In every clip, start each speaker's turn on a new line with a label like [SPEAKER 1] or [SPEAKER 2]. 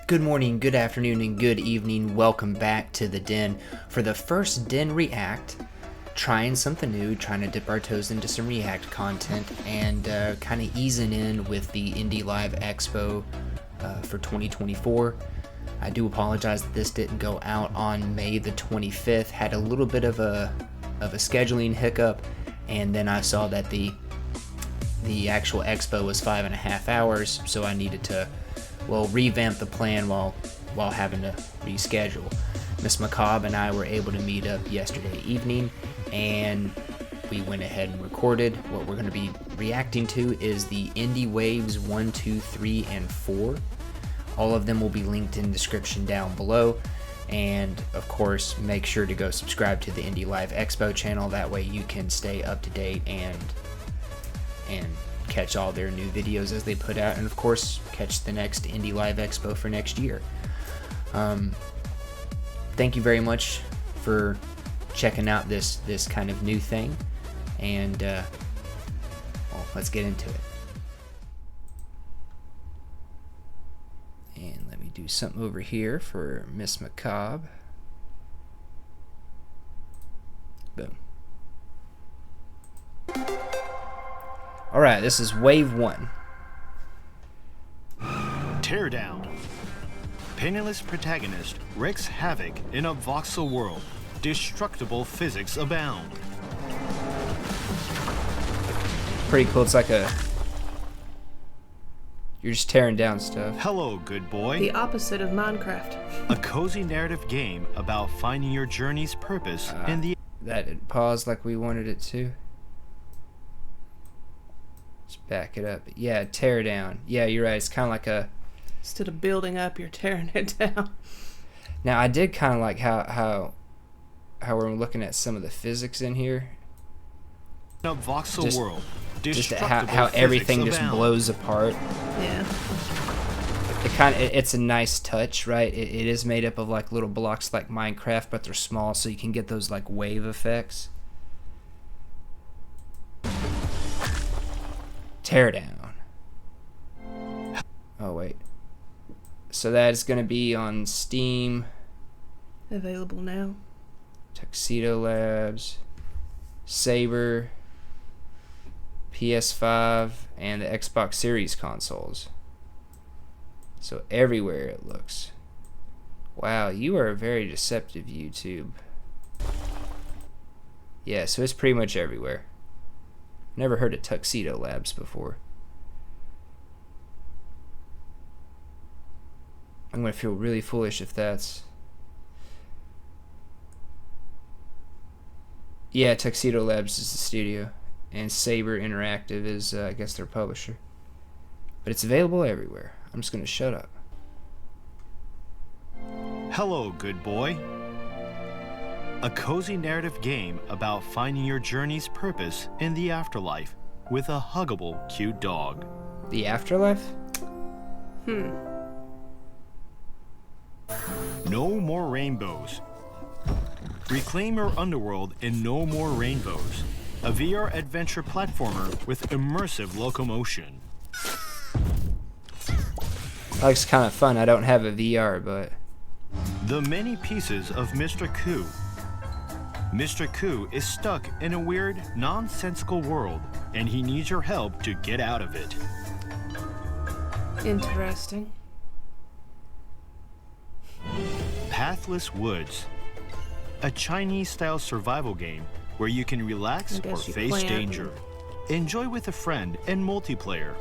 [SPEAKER 1] Good morning, good afternoon, and good evening. Welcome back to the Den for the first Den React. Trying something new, trying to dip our toes into some React content, and kind of easing in with the Indie Live Expo for 2024. I do apologize that this didn't go out on May the 25th. Had a little bit of a scheduling hiccup, and then I saw that the actual expo was 5.5 hours, so I needed to revamp the plan while having to reschedule. MsMakabre and I were able to meet up yesterday evening, and we went ahead and recorded. What we're going to be reacting to is the Indie Waves 1, 2, 3, and 4. All of them will be linked in the description down below, and of course make sure to go subscribe to the Indie Live Expo channel. That way you can stay up to date and catch all their new videos as they put out, and of course catch the next Indie Live Expo for next year. Thank you very much for checking out this kind of new thing, and let's get into it. And let me do something over here for MsMakabre. Boom. Alright, this is Wave 1.
[SPEAKER 2] Teardown. Penniless protagonist wreaks havoc in a voxel world. Destructible physics abound.
[SPEAKER 1] Pretty cool. It's like you're just tearing down stuff.
[SPEAKER 2] Hello, good boy.
[SPEAKER 3] The opposite of Minecraft.
[SPEAKER 2] A cozy narrative game about finding your journey's purpose in the...
[SPEAKER 1] That it paused like we wanted it to. Let's back it up. Yeah, tear down. Yeah, you're right. It's kind of like a...
[SPEAKER 3] Instead of building up, you're tearing it down.
[SPEAKER 1] Now, I did kind of like how we're looking at some of the physics in here.
[SPEAKER 2] In a voxel world.
[SPEAKER 1] Just how everything just blows apart.
[SPEAKER 3] Yeah.
[SPEAKER 1] It's a nice touch, right? It is made up of like little blocks like Minecraft, but they're small, so you can get those like wave effects. Tear down. Oh wait. So that is going to be on Steam.
[SPEAKER 3] Available now.
[SPEAKER 1] Tuxedo Labs, Saber, PS5, and the Xbox Series consoles. So everywhere it looks. Wow, you are very deceptive, YouTube. Yeah, so it's pretty much everywhere. Never heard of Tuxedo Labs before. I'm gonna feel really foolish if that's... Yeah, Tuxedo Labs is the studio, and Saber Interactive is, I guess, their publisher. But it's available everywhere. I'm just gonna shut up.
[SPEAKER 2] Hello, good boy. A cozy narrative game about finding your journey's purpose in the afterlife with a huggable, cute dog.
[SPEAKER 1] The afterlife?
[SPEAKER 2] No more rainbows. Reclaim your underworld in No More Rainbows, a VR adventure platformer with immersive locomotion.
[SPEAKER 1] That looks kind of fun. I don't have a VR, but...
[SPEAKER 2] The many pieces of Mr. Koo. Mr. Koo is stuck in a weird, nonsensical world, and he needs your help to get out of it.
[SPEAKER 3] Interesting.
[SPEAKER 2] Pathless Woods. A Chinese-style survival game where you can relax or face danger. Enjoy with a friend and multiplayer.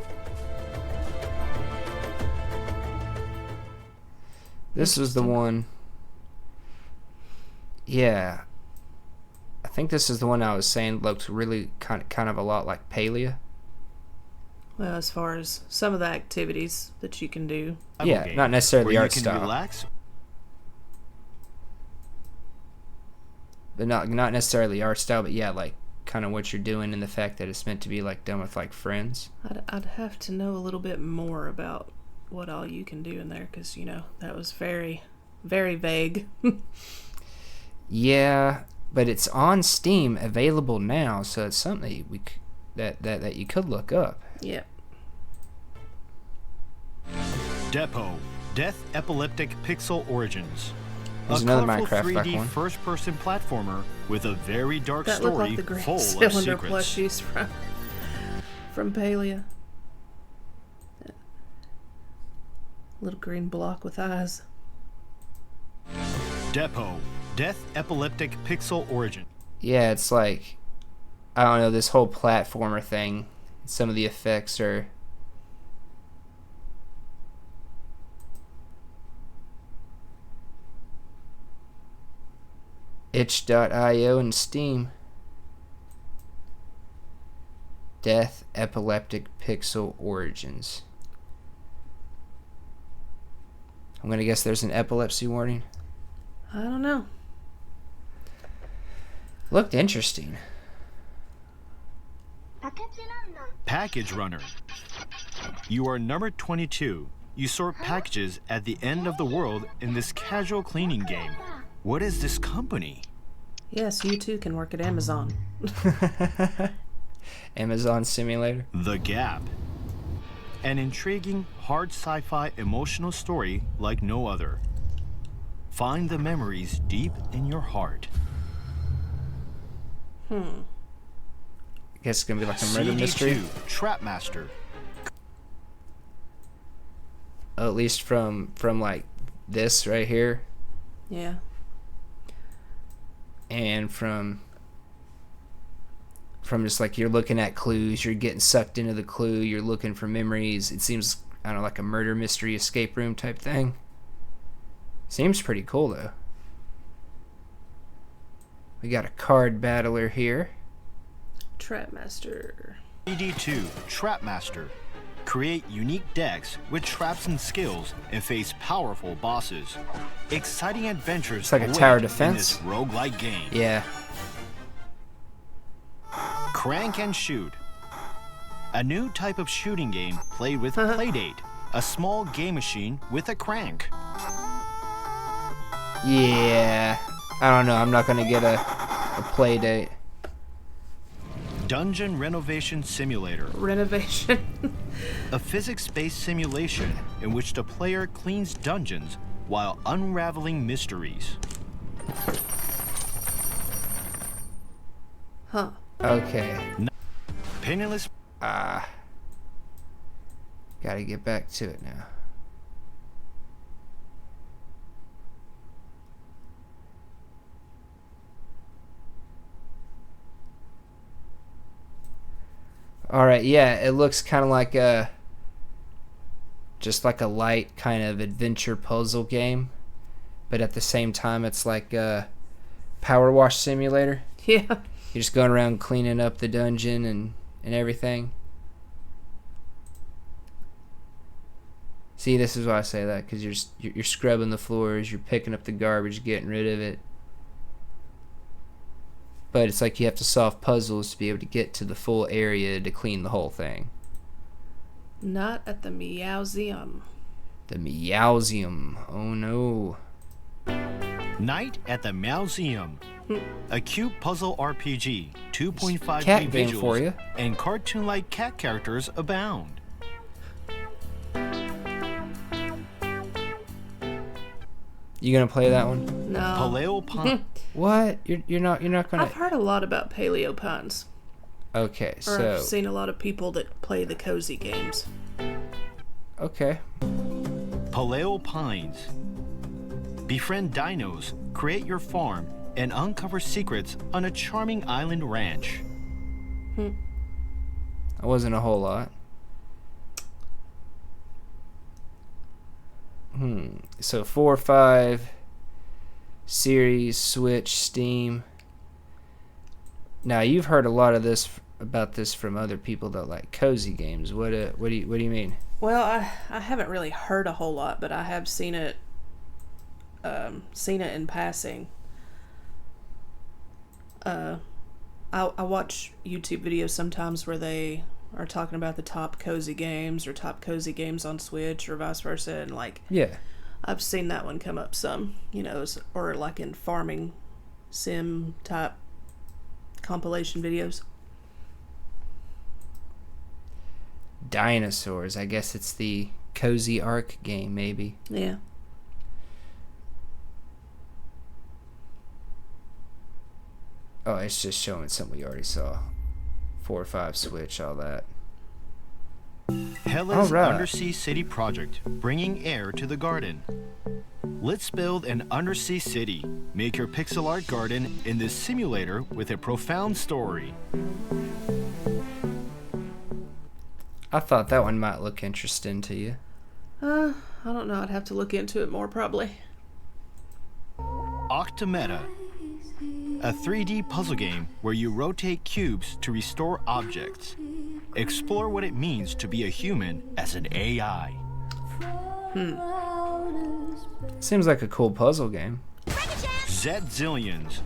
[SPEAKER 1] This is the one... Yeah. I think this is the one I was saying looked really kind of a lot like Palia.
[SPEAKER 3] Well, as far as some of the activities that you can do.
[SPEAKER 1] Yeah, not necessarily the art style.
[SPEAKER 2] Relax.
[SPEAKER 1] But not necessarily art style, but yeah, like kind of what you're doing, and the fact that it's meant to be like done with like friends.
[SPEAKER 3] I'd have to know a little bit more about what all you can do in there, because that was very, very vague.
[SPEAKER 1] Yeah, but it's on Steam, available now, so it's something that you could look up.
[SPEAKER 3] Yep.
[SPEAKER 2] Depot. Death Epileptic Pixel Origins.
[SPEAKER 1] There's
[SPEAKER 2] A
[SPEAKER 1] another
[SPEAKER 2] colorful
[SPEAKER 1] Minecraft
[SPEAKER 2] 3D
[SPEAKER 1] one.
[SPEAKER 2] first-person platformer with a very dark
[SPEAKER 3] That looked
[SPEAKER 2] story
[SPEAKER 3] like the green
[SPEAKER 2] full of
[SPEAKER 3] cylinder
[SPEAKER 2] secrets.
[SPEAKER 3] plushies from Palia. Little green block with eyes.
[SPEAKER 2] Depot. Death Epileptic Pixel Origin.
[SPEAKER 1] Yeah, it's like, I don't know, this whole platformer thing. Some of the effects are... itch.io and Steam. Death Epileptic Pixel Origins. I'm gonna guess there's an epilepsy warning.
[SPEAKER 3] I don't know.
[SPEAKER 1] Looked interesting.
[SPEAKER 2] Package Runner. You are number 22. You sort packages at the end of the world in this casual cleaning game. What is this company?
[SPEAKER 3] Yes, you too can work at Amazon.
[SPEAKER 1] Amazon Simulator.
[SPEAKER 2] The Gap. An intriguing, hard sci-fi emotional story like no other. Find the memories deep in your heart.
[SPEAKER 1] I guess it's gonna be like a murder mystery.
[SPEAKER 2] CD2 Trap Master.
[SPEAKER 1] At least from like this right here,
[SPEAKER 3] Yeah.
[SPEAKER 1] and from just like you're looking at clues, you're getting sucked into the clue, you're looking for memories. It seems, I don't know, like a murder mystery escape room type thing. Seems pretty cool though. We got a card battler here.
[SPEAKER 3] Trap Master.
[SPEAKER 2] CD2 Trap Master. Create unique decks with traps and skills and face powerful bosses. Exciting adventures
[SPEAKER 1] It's like a
[SPEAKER 2] await
[SPEAKER 1] tower
[SPEAKER 2] in
[SPEAKER 1] defense.
[SPEAKER 2] this roguelike game.
[SPEAKER 1] Yeah.
[SPEAKER 2] Crank and Shoot. A new type of shooting game played with Playdate, a small game machine with a crank.
[SPEAKER 1] Yeah. I don't know. I'm not gonna get a play date.
[SPEAKER 2] Dungeon Renovation Simulator.
[SPEAKER 3] Renovation.
[SPEAKER 2] A physics-based simulation in which the player cleans dungeons while unraveling mysteries.
[SPEAKER 3] Huh.
[SPEAKER 1] Okay.
[SPEAKER 2] Penniless.
[SPEAKER 1] Gotta get back to it now. Alright, yeah, it looks kind of like just like a light kind of adventure puzzle game, but at the same time it's like a power wash simulator.
[SPEAKER 3] Yeah.
[SPEAKER 1] You're just going around cleaning up the dungeon and everything. See, this is why I say that, because you're scrubbing the floors, you're picking up the garbage, getting rid of it. But it's like you have to solve puzzles to be able to get to the full area to clean the whole thing.
[SPEAKER 3] Not at the Meowseum.
[SPEAKER 1] The Meowseum. Oh no.
[SPEAKER 2] Night at the Meowseum. A cute puzzle RPG, 2.5D
[SPEAKER 1] Cat game for
[SPEAKER 2] visuals,
[SPEAKER 1] you.
[SPEAKER 2] and cartoon-like cat characters abound.
[SPEAKER 1] You gonna play that one?
[SPEAKER 3] No.
[SPEAKER 2] Paleo Pond.
[SPEAKER 1] What? You're not gonna.
[SPEAKER 3] I've heard a lot about Paleo Puns.
[SPEAKER 1] Okay,
[SPEAKER 3] Or
[SPEAKER 1] so
[SPEAKER 3] I've seen a lot of people that play the cozy games.
[SPEAKER 1] okay.
[SPEAKER 2] Paleo Pines. Befriend dinos, create your farm, and uncover secrets on a charming island ranch.
[SPEAKER 1] That wasn't a whole lot. So 4 or 5 series, Switch, Steam. Now you've heard a lot of this about this from other people that like cozy games. What do you mean?
[SPEAKER 3] Well, I haven't really heard a whole lot, but I have seen it in passing. I watch YouTube videos sometimes where they are talking about the top cozy games or top cozy games on Switch or vice versa, and like
[SPEAKER 1] Yeah.
[SPEAKER 3] I've seen that one come up some, or like in farming sim type compilation videos.
[SPEAKER 1] Dinosaurs. I guess it's the cozy arc game, maybe.
[SPEAKER 3] Yeah.
[SPEAKER 1] Oh, it's just showing something we already saw. 4 or 5 Switch, all that.
[SPEAKER 2] Hella's Undersea City project, bringing air to the garden. Let's build an undersea city. Make your pixel art garden in this simulator with a profound story.
[SPEAKER 1] I thought that one might look interesting to you.
[SPEAKER 3] I don't know. I'd have to look into it more, probably.
[SPEAKER 2] Octometa, a 3D puzzle game where you rotate cubes to restore objects. Explore what it means to be a human as an AI.
[SPEAKER 1] Seems like a cool puzzle game.
[SPEAKER 2] Zillions.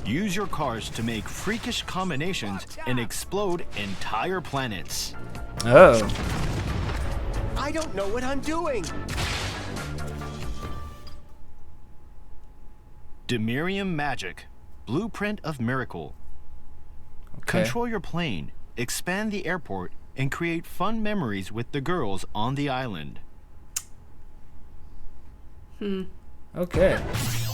[SPEAKER 2] Use your cars to make freakish combinations and explode entire planets.
[SPEAKER 1] Oh.
[SPEAKER 4] I don't know what I'm doing.
[SPEAKER 2] Demirium Magic, Blueprint of Miracle.
[SPEAKER 1] Okay.
[SPEAKER 2] Control your plane, expand the airport, and create fun memories with the girls on the island.
[SPEAKER 1] Okay.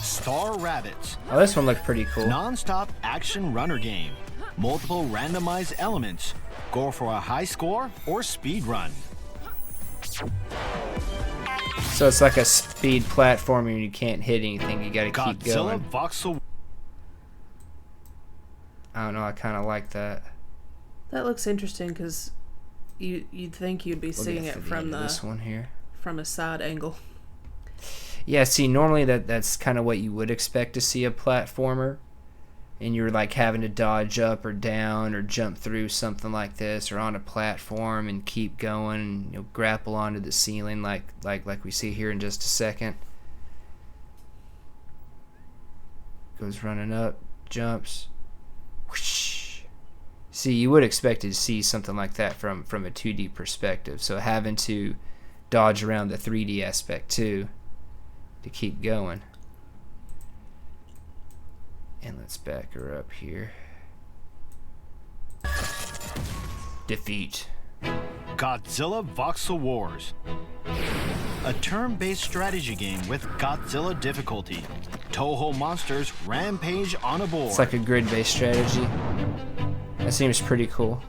[SPEAKER 2] Star Rabbits,
[SPEAKER 1] Oh, this one looked pretty cool.
[SPEAKER 2] non-stop action runner game. Multiple randomized elements. Go for a high score or speed run.
[SPEAKER 1] So it's like a speed platformer and you can't hit anything. You gotta keep
[SPEAKER 2] Godzilla
[SPEAKER 1] going.
[SPEAKER 2] Voxel.
[SPEAKER 1] I don't know. I kind of like that.
[SPEAKER 3] That looks interesting because you'd think you'd be
[SPEAKER 1] We'll
[SPEAKER 3] seeing
[SPEAKER 1] get
[SPEAKER 3] it
[SPEAKER 1] to
[SPEAKER 3] from
[SPEAKER 1] end of this one here.
[SPEAKER 3] from a side angle.
[SPEAKER 1] Yeah, see, normally that's kind of what you would expect to see a platformer. And you're like having to dodge up or down or jump through something like this or on a platform and keep going and grapple onto the ceiling like we see here in just a second. Goes running up, jumps. Whoosh. See, you would expect to see something like that from a 2D perspective. So having to dodge around the 3D aspect too to keep going. And let's back her up here. Defeat.
[SPEAKER 2] Godzilla Voxel Wars. A turn-based strategy game with Godzilla difficulty. Toho monsters rampage on a board.
[SPEAKER 1] It's like a grid-based strategy. That seems pretty cool.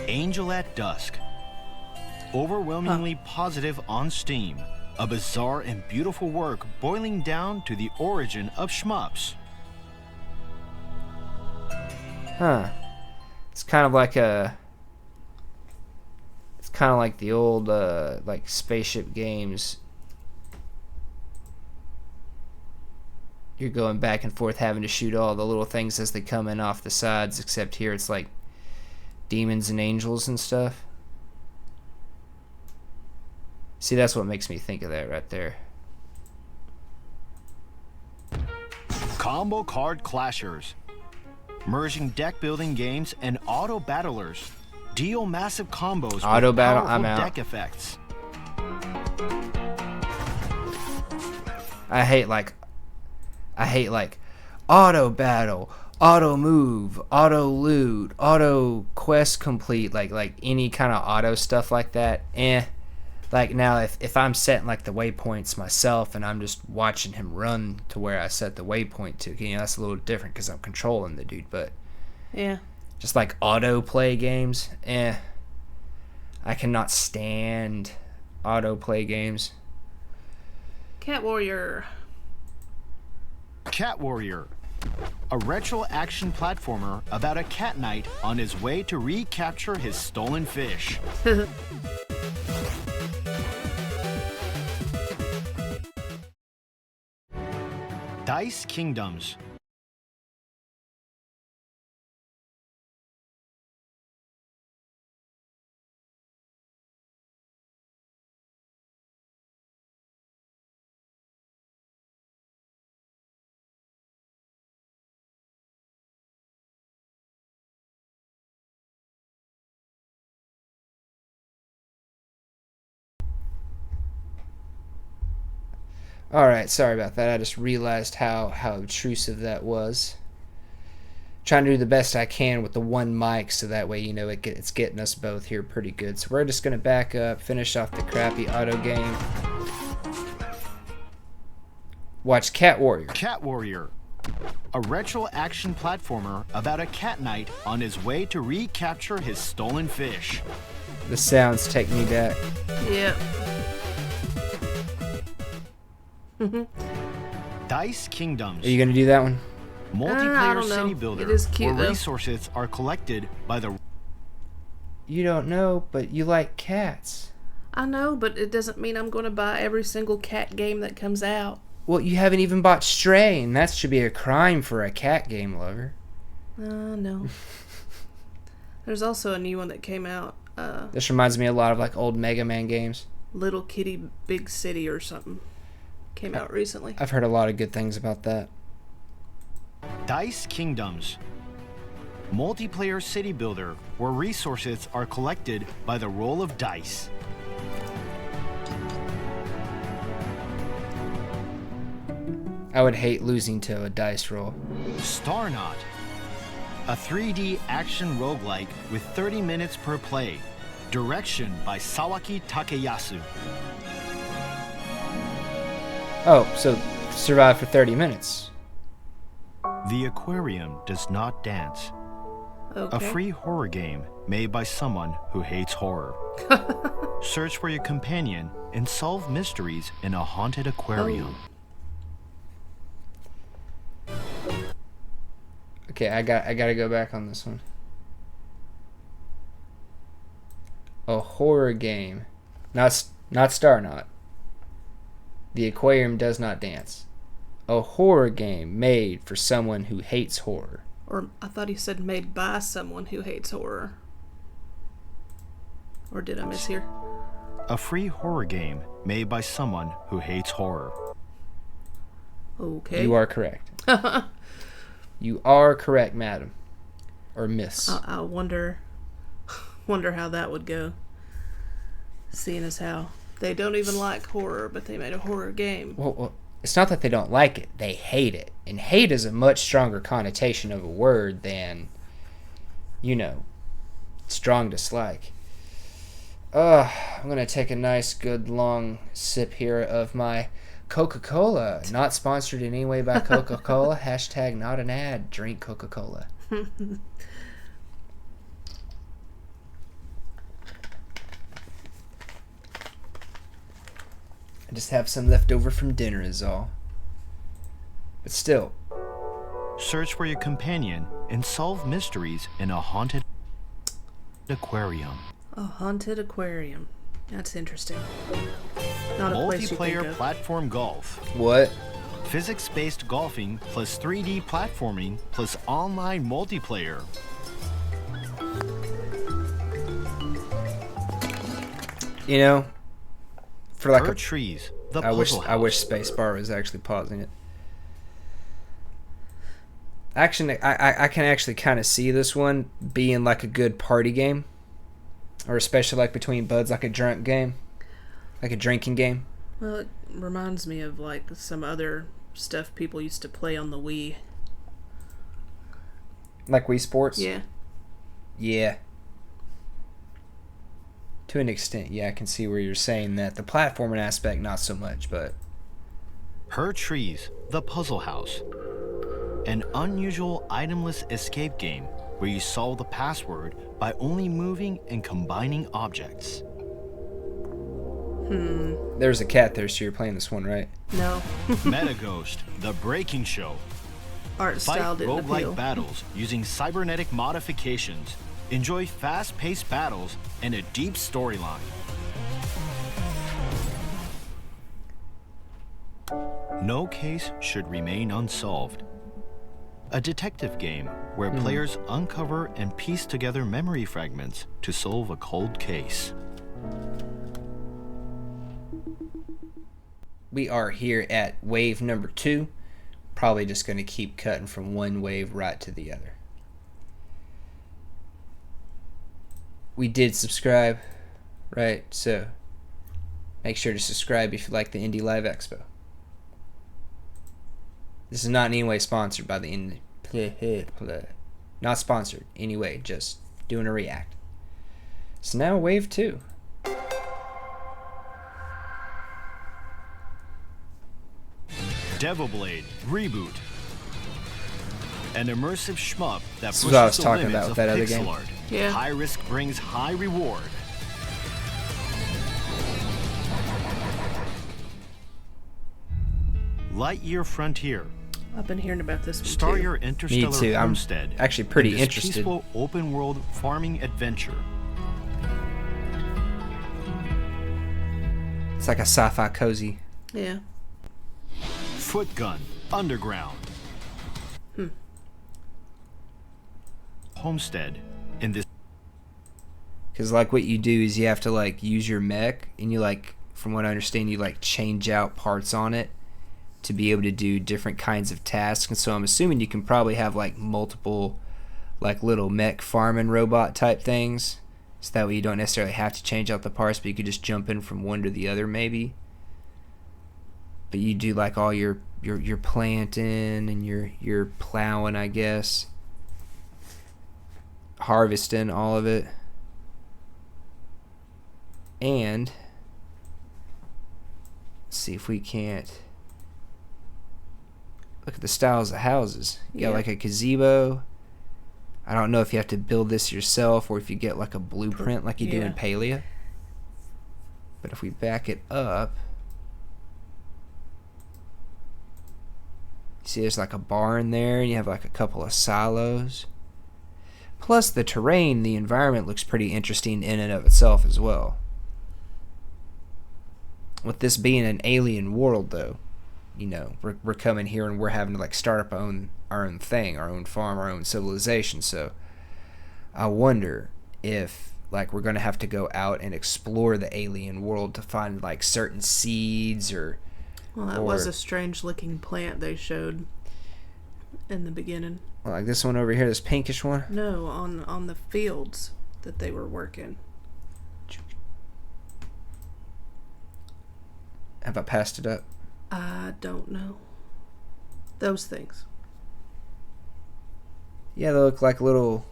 [SPEAKER 2] Angel at Dusk. Overwhelmingly positive on Steam. A bizarre and beautiful work boiling down to the origin of shmups.
[SPEAKER 1] Huh. It's kind of like a... It's kind of like the old, like, spaceship games. You're going back and forth having to shoot all the little things as they come in off the sides, except here it's like demons and angels and stuff. See, that's what makes me think of that right there.
[SPEAKER 2] Combo Card Clashers. Merging deck building games and auto battlers. Deal massive combos
[SPEAKER 1] Auto
[SPEAKER 2] with
[SPEAKER 1] battle,
[SPEAKER 2] powerful
[SPEAKER 1] I'm out.
[SPEAKER 2] deck effects.
[SPEAKER 1] I hate like auto battle, auto move, auto loot, auto quest complete, like any kind of auto stuff like that. Like now if I'm setting like the waypoints myself and I'm just watching him run to where I set the waypoint to, that's a little different because I'm controlling the dude. But
[SPEAKER 3] Yeah.
[SPEAKER 1] just like auto play games, I cannot stand auto play games.
[SPEAKER 3] Cat Warrior.
[SPEAKER 2] Cat Warrior. A retro action platformer about a cat knight on his way to recapture his stolen fish. Dice Kingdoms.
[SPEAKER 1] Alright, sorry about that. I just realized how obtrusive that was. trying to do the best I can with the one mic so that way, it's getting us both here pretty good. So we're just going to back up, finish off the crappy auto game. Watch Cat Warrior.
[SPEAKER 2] Cat Warrior, a retro action platformer about a cat knight on his way to recapture his stolen fish.
[SPEAKER 1] The sounds take me back.
[SPEAKER 3] Yep.
[SPEAKER 2] Dice Kingdoms.
[SPEAKER 1] Are you going to do that one?
[SPEAKER 3] I
[SPEAKER 2] Multiplayer
[SPEAKER 3] don't know.
[SPEAKER 2] city builder
[SPEAKER 3] It is cute,
[SPEAKER 2] where
[SPEAKER 3] though.
[SPEAKER 2] resources are collected by the...
[SPEAKER 1] You don't know, but you like cats.
[SPEAKER 3] I know, but it doesn't mean I'm going to buy every single cat game that comes out.
[SPEAKER 1] Well, you haven't even bought Stray, and that should be a crime for a cat game lover.
[SPEAKER 3] No. There's also a new one that came out.
[SPEAKER 1] This reminds me a lot of like old Mega Man games.
[SPEAKER 3] Little Kitty Big City or something. Came out recently.
[SPEAKER 1] I've heard a lot of good things about that.
[SPEAKER 2] Dice Kingdoms, multiplayer city builder where resources are collected by the roll of dice.
[SPEAKER 1] I would hate losing to a dice roll.
[SPEAKER 2] Starnaut, a 3D action roguelike with 30 minutes per play. Direction by Sawaki Takeyasu.
[SPEAKER 1] Oh, so survive for 30 minutes.
[SPEAKER 2] The Aquarium Does Not Dance,
[SPEAKER 3] Okay.
[SPEAKER 2] a free horror game made by someone who hates horror. Search for your companion and solve mysteries in a haunted aquarium.
[SPEAKER 1] Okay, I gotta go back on this one. A horror game, not Starnaut. The Aquarium Does Not Dance. A horror game made for someone who hates horror.
[SPEAKER 3] Or I thought he said made by someone who hates horror. Or did I mishear?
[SPEAKER 2] A free horror game made by someone who hates horror.
[SPEAKER 3] Okay.
[SPEAKER 1] You are correct. You are correct, madam. Or miss.
[SPEAKER 3] I wonder how that would go. Seeing as how they don't even like horror, but they made a horror game.
[SPEAKER 1] Well, it's not that they don't like it. They hate it. And hate is a much stronger connotation of a word than, strong dislike. I'm going to take a nice, good, long sip here of my Coca-Cola. Not sponsored in any way by Coca-Cola. # not an ad. Drink Coca-Cola. I just have some left over from dinner is all. But still.
[SPEAKER 2] Search for your companion and solve mysteries in a haunted aquarium.
[SPEAKER 3] A haunted aquarium. That's interesting. Not a place you think
[SPEAKER 2] Multiplayer
[SPEAKER 3] of.
[SPEAKER 2] platform golf.
[SPEAKER 1] What?
[SPEAKER 2] Physics-based golfing plus 3D platforming plus online multiplayer.
[SPEAKER 1] For like
[SPEAKER 2] Fir trees. The
[SPEAKER 1] I wish
[SPEAKER 2] Puzzle House.
[SPEAKER 1] Spacebar was actually pausing it. Actually, I can actually kind of see this one being like a good party game, or especially like between buds, like a drunk game, like a drinking game.
[SPEAKER 3] Well, it reminds me of like some other stuff people used to play on the Wii.
[SPEAKER 1] Like Wii Sports.
[SPEAKER 3] Yeah.
[SPEAKER 1] Yeah. To an extent, yeah, I can see where you're saying that. The platforming aspect, not so much, but...
[SPEAKER 2] Her Trees, The Puzzle House. An unusual itemless escape game where you solve the password by only moving and combining objects.
[SPEAKER 1] There's a cat there, so you're playing this one, right?
[SPEAKER 3] No.
[SPEAKER 2] Metaghost, The Breaking Show.
[SPEAKER 3] Art
[SPEAKER 2] Fight
[SPEAKER 3] style didn't appeal.
[SPEAKER 2] roguelike battles using cybernetic modifications. Enjoy fast-paced battles and a deep storyline. No case should remain unsolved. A detective game where players uncover and piece together memory fragments to solve a cold case.
[SPEAKER 1] We are here at wave number 2. Probably just going to keep cutting from one wave right to the other. We did subscribe, right? So make sure to subscribe if you like the Indie Live Expo. This is not in any way sponsored by the Indie. Not sponsored. Anyway, just doing a react. So now wave 2.
[SPEAKER 2] Devil Blade Reboot. An immersive shmup that
[SPEAKER 1] This is
[SPEAKER 2] pushes
[SPEAKER 1] what I was
[SPEAKER 2] the
[SPEAKER 1] talking
[SPEAKER 2] limits
[SPEAKER 1] about
[SPEAKER 2] of
[SPEAKER 1] with that other
[SPEAKER 2] pixel
[SPEAKER 1] game.
[SPEAKER 2] art.
[SPEAKER 3] Yeah.
[SPEAKER 2] High risk brings high reward. Lightyear Frontier.
[SPEAKER 3] I've been hearing about this one
[SPEAKER 2] Start
[SPEAKER 3] too.
[SPEAKER 2] your interstellar
[SPEAKER 1] Me too. I'm
[SPEAKER 2] homestead.
[SPEAKER 1] actually pretty
[SPEAKER 2] in this
[SPEAKER 1] interested.
[SPEAKER 2] Peaceful open world farming adventure.
[SPEAKER 1] It's like a sci-fi cozy.
[SPEAKER 3] Yeah.
[SPEAKER 2] Foot Gun Underground. Homestead in this
[SPEAKER 1] Because like what you do is you have to like use your mech, and you like, from what I understand, you like change out parts on it to be able to do different kinds of tasks. And so I'm assuming you can probably have like multiple like little mech farming robot type things, so that way you don't necessarily have to change out the parts, but you could just jump in from one to the other maybe. But you do like all your planting and your plowing, I guess, harvesting, all of it. And let's see if we can't look at the styles of houses. You got like a gazebo. I don't know if you have to build this yourself or if you get like a blueprint like you do in Palia. But if we back it up, you see there's like a barn there, and you have like a couple of silos. Plus the terrain, the environment looks pretty interesting in and of itself as well. With this being an alien world, though, you know, we're coming here and we're having to like start up our own thing, our own farm, our own civilization. So I wonder if like we're gonna have to go out and explore the alien world to find like certain seeds or.
[SPEAKER 3] Well, that was a strange looking plant they showed in the beginning.
[SPEAKER 1] Like this one over here, this pinkish one.
[SPEAKER 3] No, on the fields that they were working.
[SPEAKER 1] Have I passed it up?
[SPEAKER 3] I don't know. Those things.
[SPEAKER 1] Yeah, they look like little,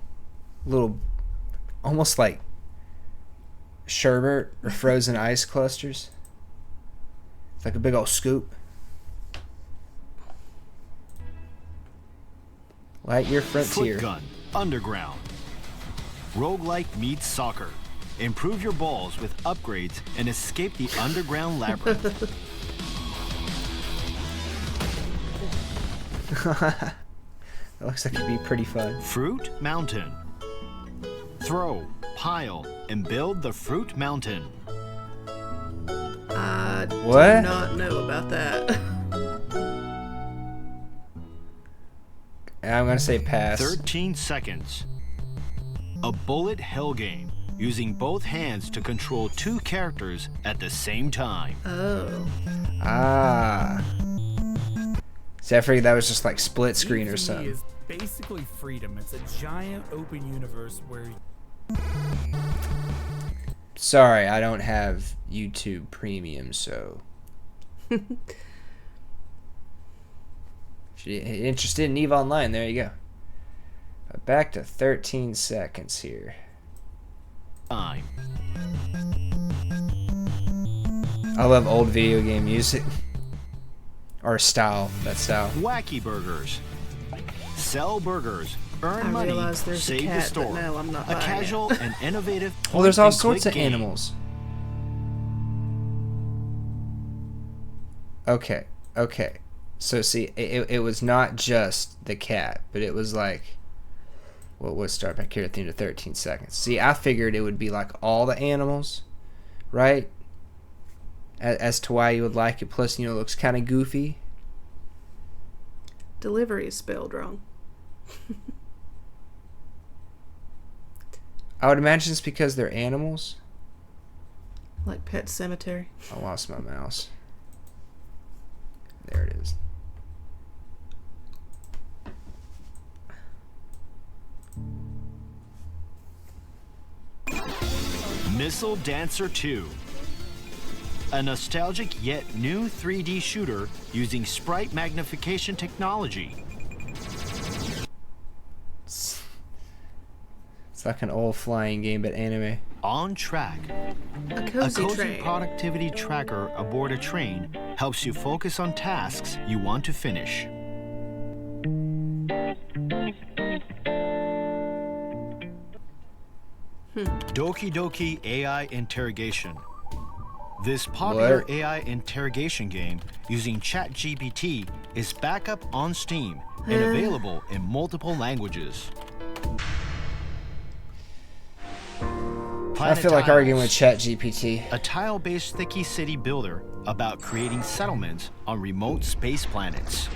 [SPEAKER 1] almost like sherbet or frozen ice clusters. It's like a big old scoop. Lightyear Frontier.
[SPEAKER 2] Foot Gun Underground. Roguelike meets soccer. Improve your balls with upgrades and escape the underground labyrinth.
[SPEAKER 1] That looks like it'd be pretty fun.
[SPEAKER 2] Fruit Mountain. Throw, pile, and build the Fruit Mountain.
[SPEAKER 3] I
[SPEAKER 1] What?
[SPEAKER 3] do not know about that.
[SPEAKER 1] I'm gonna say pass.
[SPEAKER 2] 13 seconds. A bullet hell game, using both hands to control two characters at the same time.
[SPEAKER 3] Oh.
[SPEAKER 1] Ah. See, I figured that was just like split screen or
[SPEAKER 5] DayZ
[SPEAKER 1] something.
[SPEAKER 5] is basically freedom. It's a giant open universe where
[SPEAKER 1] Sorry, I don't have YouTube Premium, so. If you're interested in EVE Online, there you go. But back to 13 seconds here.
[SPEAKER 2] Time.
[SPEAKER 1] I love old video game music. Or style, that style.
[SPEAKER 2] Wacky Burgers. Sell burgers. Earn
[SPEAKER 3] I
[SPEAKER 2] money.
[SPEAKER 3] realize there's a
[SPEAKER 2] Save the
[SPEAKER 3] cat, but
[SPEAKER 2] store.
[SPEAKER 3] no, I'm not
[SPEAKER 2] a
[SPEAKER 3] buying it.
[SPEAKER 2] casual and innovative.
[SPEAKER 1] Well, there's all
[SPEAKER 2] point-and-click
[SPEAKER 1] sorts of
[SPEAKER 2] game.
[SPEAKER 1] animals. Okay. So see, it was not just the cat, but it was like, well, we'll start back here at the end of 13 seconds. See, I figured it would be like all the animals, right? As to why you would like it. Plus, you know, it looks kind of goofy.
[SPEAKER 3] Delivery is spelled wrong.
[SPEAKER 1] I would imagine it's because they're animals.
[SPEAKER 3] Like Pet Cemetery.
[SPEAKER 1] I lost my mouse. There it is.
[SPEAKER 2] Missile Dancer 2. A nostalgic yet new 3D shooter using sprite magnification technology.
[SPEAKER 1] It's like an old flying game, but anime.
[SPEAKER 2] On Track.
[SPEAKER 3] A
[SPEAKER 2] A
[SPEAKER 3] cozy
[SPEAKER 2] cozy
[SPEAKER 3] train.
[SPEAKER 2] productivity tracker aboard a train helps you focus on tasks you want to finish. Doki Doki AI Interrogation. This popular
[SPEAKER 1] What?
[SPEAKER 2] AI interrogation game using ChatGPT is back up on Steam and available in multiple languages.
[SPEAKER 1] I feel like arguing with ChatGPT.
[SPEAKER 2] A tile-based thicky city builder about creating settlements on remote space planets.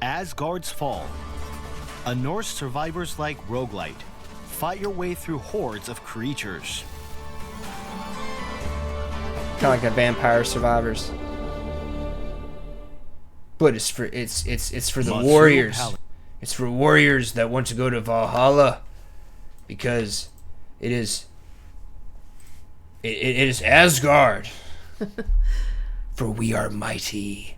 [SPEAKER 2] Asgard's Fall. A Norse survivors-like roguelite. Fight your way through hordes of creatures.
[SPEAKER 1] Kind of like a Vampire Survivors. But it's for the
[SPEAKER 2] Matsuo
[SPEAKER 1] warriors.
[SPEAKER 2] Palace.
[SPEAKER 1] It's for warriors that want to go to Valhalla, because it is Asgard. For we are mighty.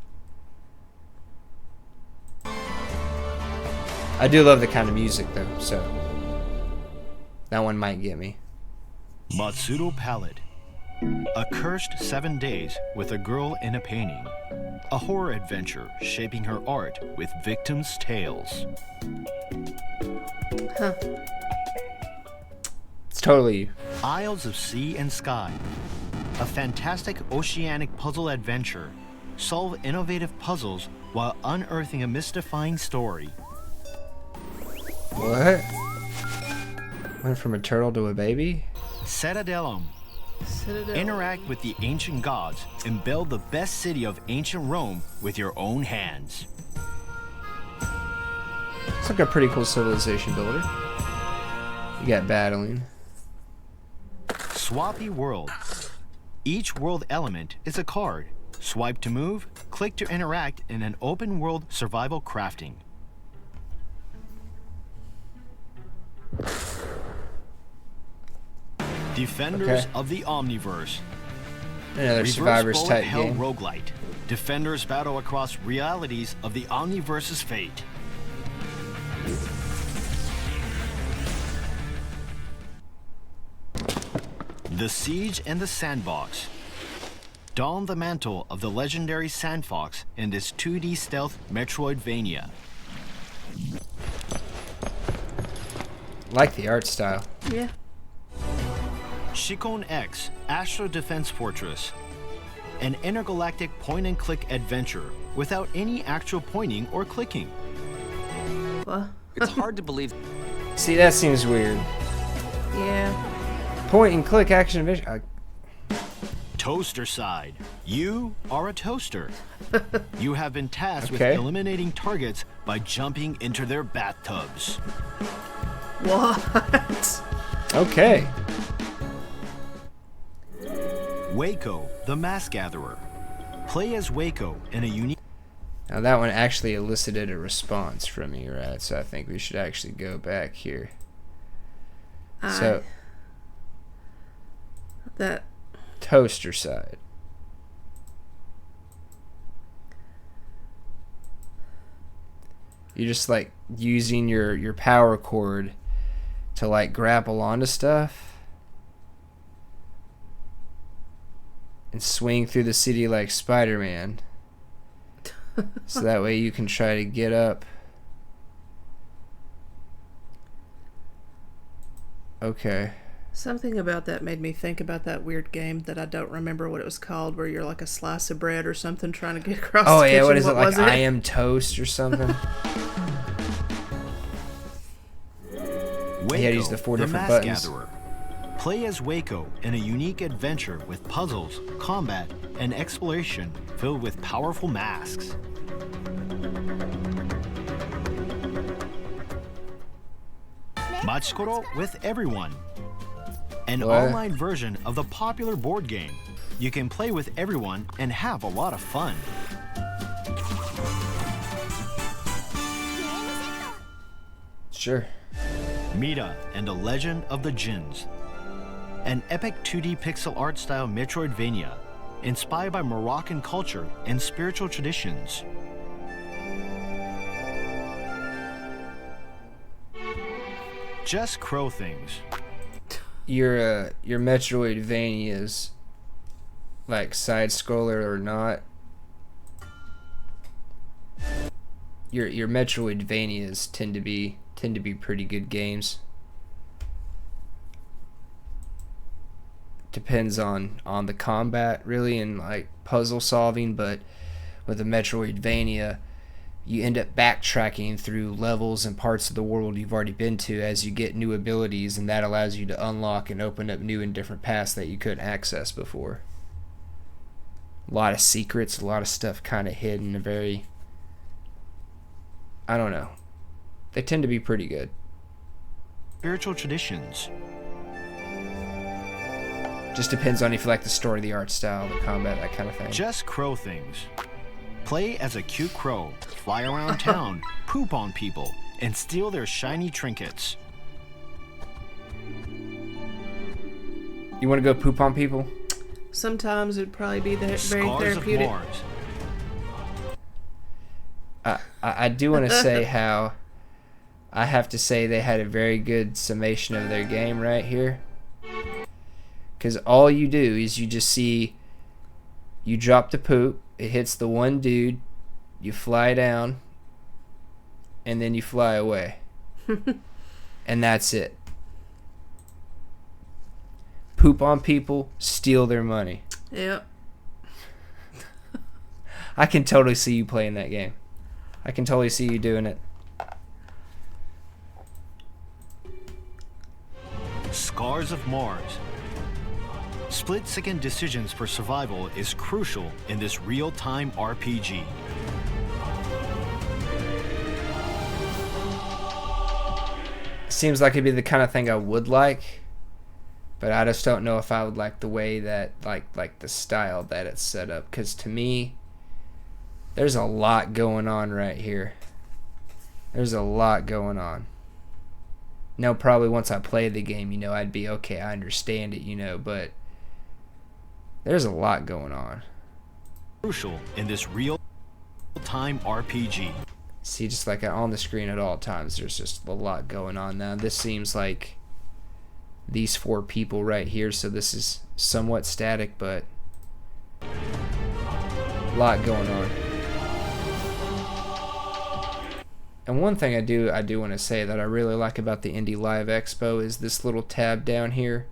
[SPEAKER 1] I do love the kind of music though, so that one might get me.
[SPEAKER 2] Matsudo Palette. A cursed 7 days with a girl in a painting. A horror adventure shaping her art with victims' tales.
[SPEAKER 1] It's totally
[SPEAKER 2] Isles of Sea and Sky. A fantastic oceanic puzzle adventure. Solve innovative puzzles while unearthing a mystifying story.
[SPEAKER 1] what? Went from a turtle to a baby?
[SPEAKER 2] Citadellum.
[SPEAKER 3] Citadel.
[SPEAKER 2] Interact with the ancient gods and build the best city of ancient Rome with your own hands.
[SPEAKER 1] It's like a pretty cool civilization builder. You got battling.
[SPEAKER 2] Swappy World. Each world element is a card. Swipe to move, click to interact in an open world survival crafting. Defenders
[SPEAKER 1] Okay.
[SPEAKER 2] of the Omniverse.
[SPEAKER 1] Another
[SPEAKER 2] Reverse
[SPEAKER 1] Survivors
[SPEAKER 2] bullet
[SPEAKER 1] type
[SPEAKER 2] hell
[SPEAKER 1] game.
[SPEAKER 2] roguelite. Defenders battle across realities of the Omniverse's fate. The Siege and the Sandbox. Don the mantle of the legendary Sandfox in this 2D stealth Metroidvania.
[SPEAKER 1] Like the art style.
[SPEAKER 3] Yeah.
[SPEAKER 2] Shikon X Astro Defense Fortress. An intergalactic point-and-click adventure without any actual pointing or clicking.
[SPEAKER 3] Well,
[SPEAKER 4] It's hard to believe.
[SPEAKER 1] See, that seems weird.
[SPEAKER 3] yeah.
[SPEAKER 1] Point and click action adventure.
[SPEAKER 2] Toaster Side. You are a toaster. You have been tasked
[SPEAKER 1] Okay.
[SPEAKER 2] with eliminating targets by jumping into their bathtubs.
[SPEAKER 3] What?
[SPEAKER 1] Okay.
[SPEAKER 2] Waco, the Mask Gatherer. Play as Waco in a unique...
[SPEAKER 1] Now that one actually elicited a response from me, right? So I think we should actually go back here. So,
[SPEAKER 3] That.
[SPEAKER 1] Toaster Side. You're just like using your power cord to like grapple onto stuff and swing through the city like Spider-Man. So that way you can try to get up. Okay.
[SPEAKER 3] Something about that made me think about that weird game that I don't remember what it was called, where you're like a slice of bread or something trying to get across
[SPEAKER 1] Oh
[SPEAKER 3] the
[SPEAKER 1] yeah,
[SPEAKER 3] kitchen.
[SPEAKER 1] what is it, like
[SPEAKER 3] was
[SPEAKER 1] I Am Toast or something?
[SPEAKER 2] Waco,
[SPEAKER 1] Yeah, use the 4
[SPEAKER 2] the
[SPEAKER 1] different
[SPEAKER 2] Mask
[SPEAKER 1] buttons.
[SPEAKER 2] Gatherer. Play as Waco in a unique adventure with puzzles, combat, and exploration filled with powerful masks. Machikoro with everyone. An
[SPEAKER 1] What?
[SPEAKER 2] online version of the popular board game. You can play with everyone and have a lot of fun.
[SPEAKER 1] Sure.
[SPEAKER 2] Mita and the Legend of the Djinns. An epic 2D pixel art style Metroidvania. inspired by Moroccan culture and spiritual traditions. Just crow things.
[SPEAKER 1] Your Metroidvanias, like side scroller or not, your Metroidvanias tend to be pretty good games. Depends on the combat really and like puzzle solving, but with a Metroidvania you end up backtracking through levels and parts of the world you've already been to as you get new abilities, and that allows you to unlock and open up new and different paths that you couldn't access before. A lot of secrets, a lot of stuff kind of hidden, a very, I don't know. They tend to be pretty good.
[SPEAKER 2] Spiritual traditions.
[SPEAKER 1] Just depends on if you like the story, the art style, the combat, that kind of thing.
[SPEAKER 2] Just crow things. Play as a cute crow, fly around town, poop on people, and steal their shiny trinkets.
[SPEAKER 1] You want to go poop on people?
[SPEAKER 3] Sometimes it'd probably be very
[SPEAKER 2] Scars
[SPEAKER 3] therapeutic.
[SPEAKER 2] of Mars.
[SPEAKER 1] I do want to say how I have to say they had a very good summation of their game right here. Because all you do is you just see, you drop the poop, it hits the one dude, you fly down, and then you fly away. And that's it. Poop on people, steal their money.
[SPEAKER 3] Yep.
[SPEAKER 1] I can totally see you playing that game. I can totally see you doing it.
[SPEAKER 2] Scars of Mars. Split-second decisions for survival is crucial in this real-time RPG.
[SPEAKER 1] Seems like it'd be the kind of thing I would like, but I just don't know if I would like the way that, like the style that it's set up. Because to me, there's a lot going on right here. There's a lot going on. Now, probably once I play the game, I'd be okay, I understand it, but there's a lot going on.
[SPEAKER 2] Crucial in this real-time RPG.
[SPEAKER 1] See, just like on the screen at all times, there's just a lot going on. Now, this seems like these 4 people right here, so this is somewhat static, but a lot going on. And one thing I do want to say that I really like about the Indie Live Expo is this little tab down here.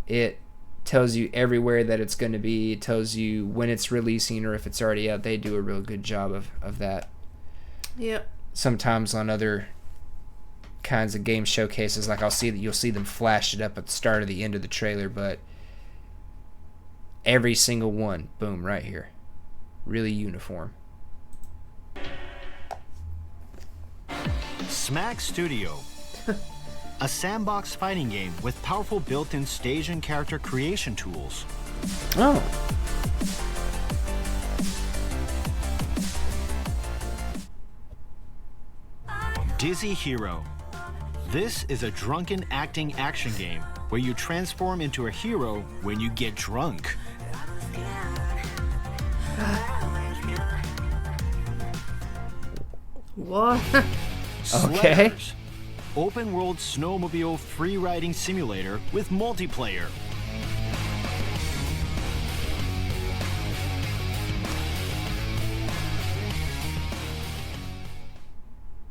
[SPEAKER 1] It tells you everywhere that it's going to be. It tells you when it's releasing or if it's already out. They do a real good job of that.
[SPEAKER 3] Yep.
[SPEAKER 1] Sometimes on other kinds of game showcases, like you'll see them flash it up at the start or the end of the trailer, but every single one, boom, right here. Really uniform.
[SPEAKER 2] Smack Studio. A sandbox fighting game with powerful built-in stage and character creation tools.
[SPEAKER 1] Oh.
[SPEAKER 2] Dizzy Hero. This is a drunken acting action game where you transform into a hero when you get drunk.
[SPEAKER 3] What?
[SPEAKER 1] Okay.
[SPEAKER 2] Sledders. Open world snowmobile free riding simulator with multiplayer.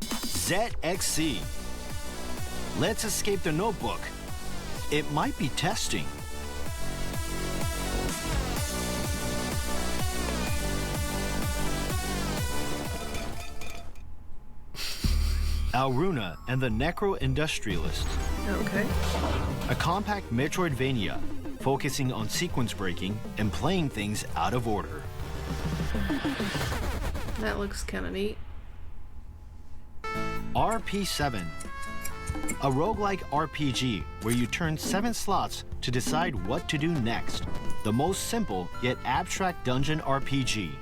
[SPEAKER 2] ZXC. Let's escape the notebook. It might be testing. Alruna and the Necro-Industrialist.
[SPEAKER 3] Okay.
[SPEAKER 2] A compact Metroidvania focusing on sequence breaking and playing things out of order.
[SPEAKER 3] That looks kind of neat.
[SPEAKER 2] RP7. A roguelike RPG where you turn 7 slots to decide what to do next. The most simple yet abstract dungeon RPG.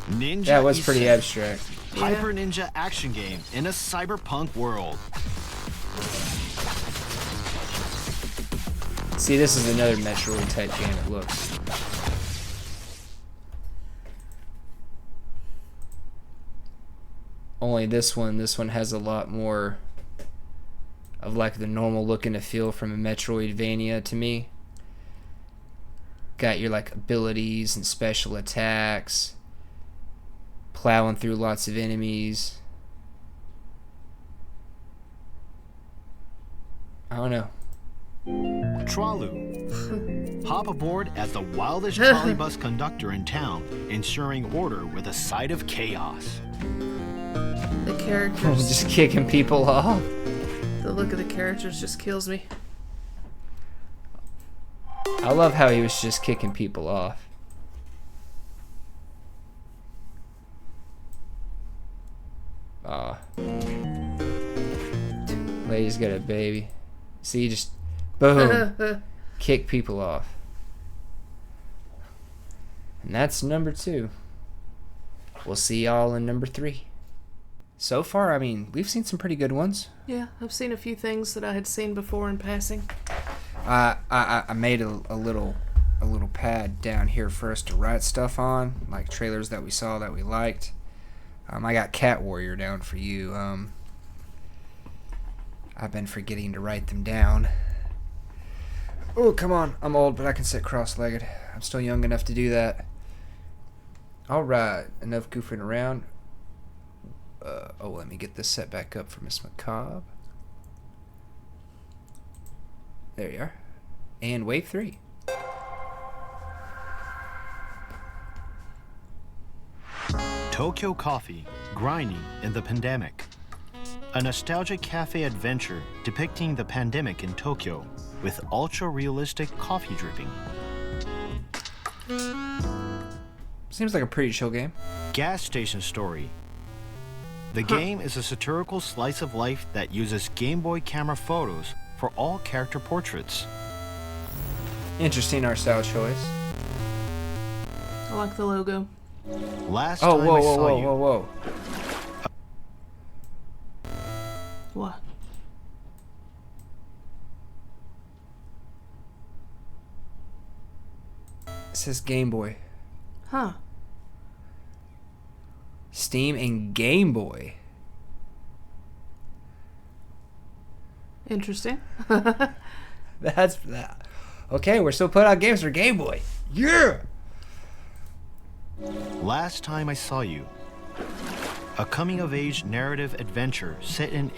[SPEAKER 2] Ninja
[SPEAKER 1] That was pretty
[SPEAKER 2] Isekai.
[SPEAKER 1] abstract.
[SPEAKER 2] Hyper ninja action game in a cyberpunk world.
[SPEAKER 1] See, this is another Metroid type game, it looks. Only this one has a lot more of like the normal look and a feel from a Metroidvania to me. Got your like abilities and special attacks, plowing through lots of enemies. I don't know.
[SPEAKER 2] Tralu. Hop aboard as the wildest trolley bus conductor in town, ensuring order with a side of chaos.
[SPEAKER 3] The characters.
[SPEAKER 1] Just kicking people off.
[SPEAKER 3] The look of the characters just kills me.
[SPEAKER 1] I love how he was just kicking people off. Aw. Lady's got a baby. See, just boom. Kick people off. And that's number 2. We'll see y'all in number 3. So far, I mean, we've seen some pretty good ones.
[SPEAKER 3] Yeah, I've seen a few things that I had seen before in passing.
[SPEAKER 1] I made a little pad down here for us to write stuff on, like trailers that we saw that we liked. I got Cat Warrior down for you. I've been forgetting to write them down. Oh, come on. I'm old, but I can sit cross-legged. I'm still young enough to do that. Alright, enough goofing around. Let me get this set back up for MsMakabre. There you are. And wave 3.
[SPEAKER 2] Tokyo Coffee, grinding in the pandemic. A nostalgic cafe adventure depicting the pandemic in Tokyo with ultra-realistic coffee dripping.
[SPEAKER 1] Seems like a pretty chill game.
[SPEAKER 2] Gas Station Story. The game is a satirical slice of life that uses Game Boy camera photos for all character portraits.
[SPEAKER 1] Interesting art style choice.
[SPEAKER 3] I like the logo.
[SPEAKER 2] Last time I saw you.
[SPEAKER 1] Whoa.
[SPEAKER 3] What?
[SPEAKER 1] It says Game Boy.
[SPEAKER 3] Huh.
[SPEAKER 1] Steam and Game Boy.
[SPEAKER 3] Interesting.
[SPEAKER 1] That's that. Okay, we're still putting out games for Game Boy. Yeah.
[SPEAKER 2] Last time I saw you. A coming-of-age narrative adventure set in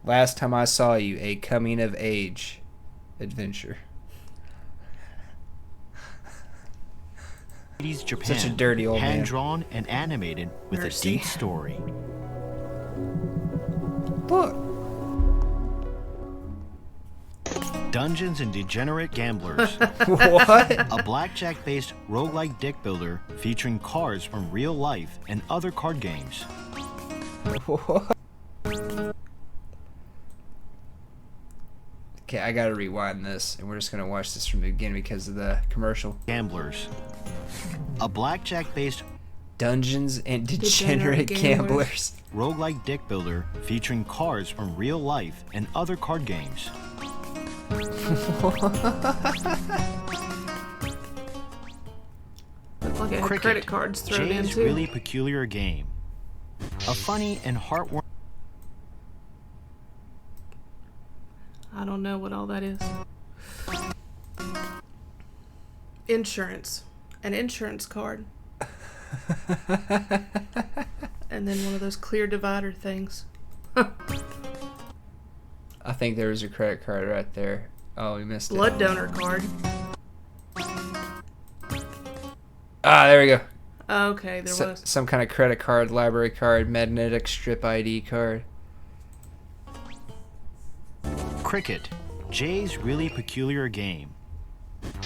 [SPEAKER 1] Last time I saw you, a coming of age adventure.
[SPEAKER 2] 80s Japan.
[SPEAKER 1] Such a dirty old man.
[SPEAKER 2] Hand-drawn and animated with
[SPEAKER 3] Mercy.
[SPEAKER 2] a deep story.
[SPEAKER 1] Look.
[SPEAKER 2] Dungeons and Degenerate Gamblers.
[SPEAKER 1] What?
[SPEAKER 2] A blackjack-based roguelike deck builder featuring cards from real life and other card games.
[SPEAKER 1] What? Okay, I gotta rewind this, and we're just gonna watch this from the beginning because of the commercial.
[SPEAKER 2] Gamblers. A blackjack-based
[SPEAKER 1] Dungeons and Degenerate Gamblers.
[SPEAKER 2] roguelike deck builder featuring cards from real life and other card games.
[SPEAKER 3] Looked like it had credit cards thrown in
[SPEAKER 2] Jay's
[SPEAKER 3] too.
[SPEAKER 2] Really Peculiar Game. A funny and heartwarming.
[SPEAKER 3] I don't know what all that is. Insurance. An insurance card. And then one of those clear divider things.
[SPEAKER 1] I think there was a credit card right there. Oh, we missed
[SPEAKER 3] Blood
[SPEAKER 1] it.
[SPEAKER 3] donor card.
[SPEAKER 1] Ah, there we go.
[SPEAKER 3] Okay, there was.
[SPEAKER 1] Some kind of credit card, library card, magnetic strip ID card.
[SPEAKER 2] Cricket. Jay's Really Peculiar Game.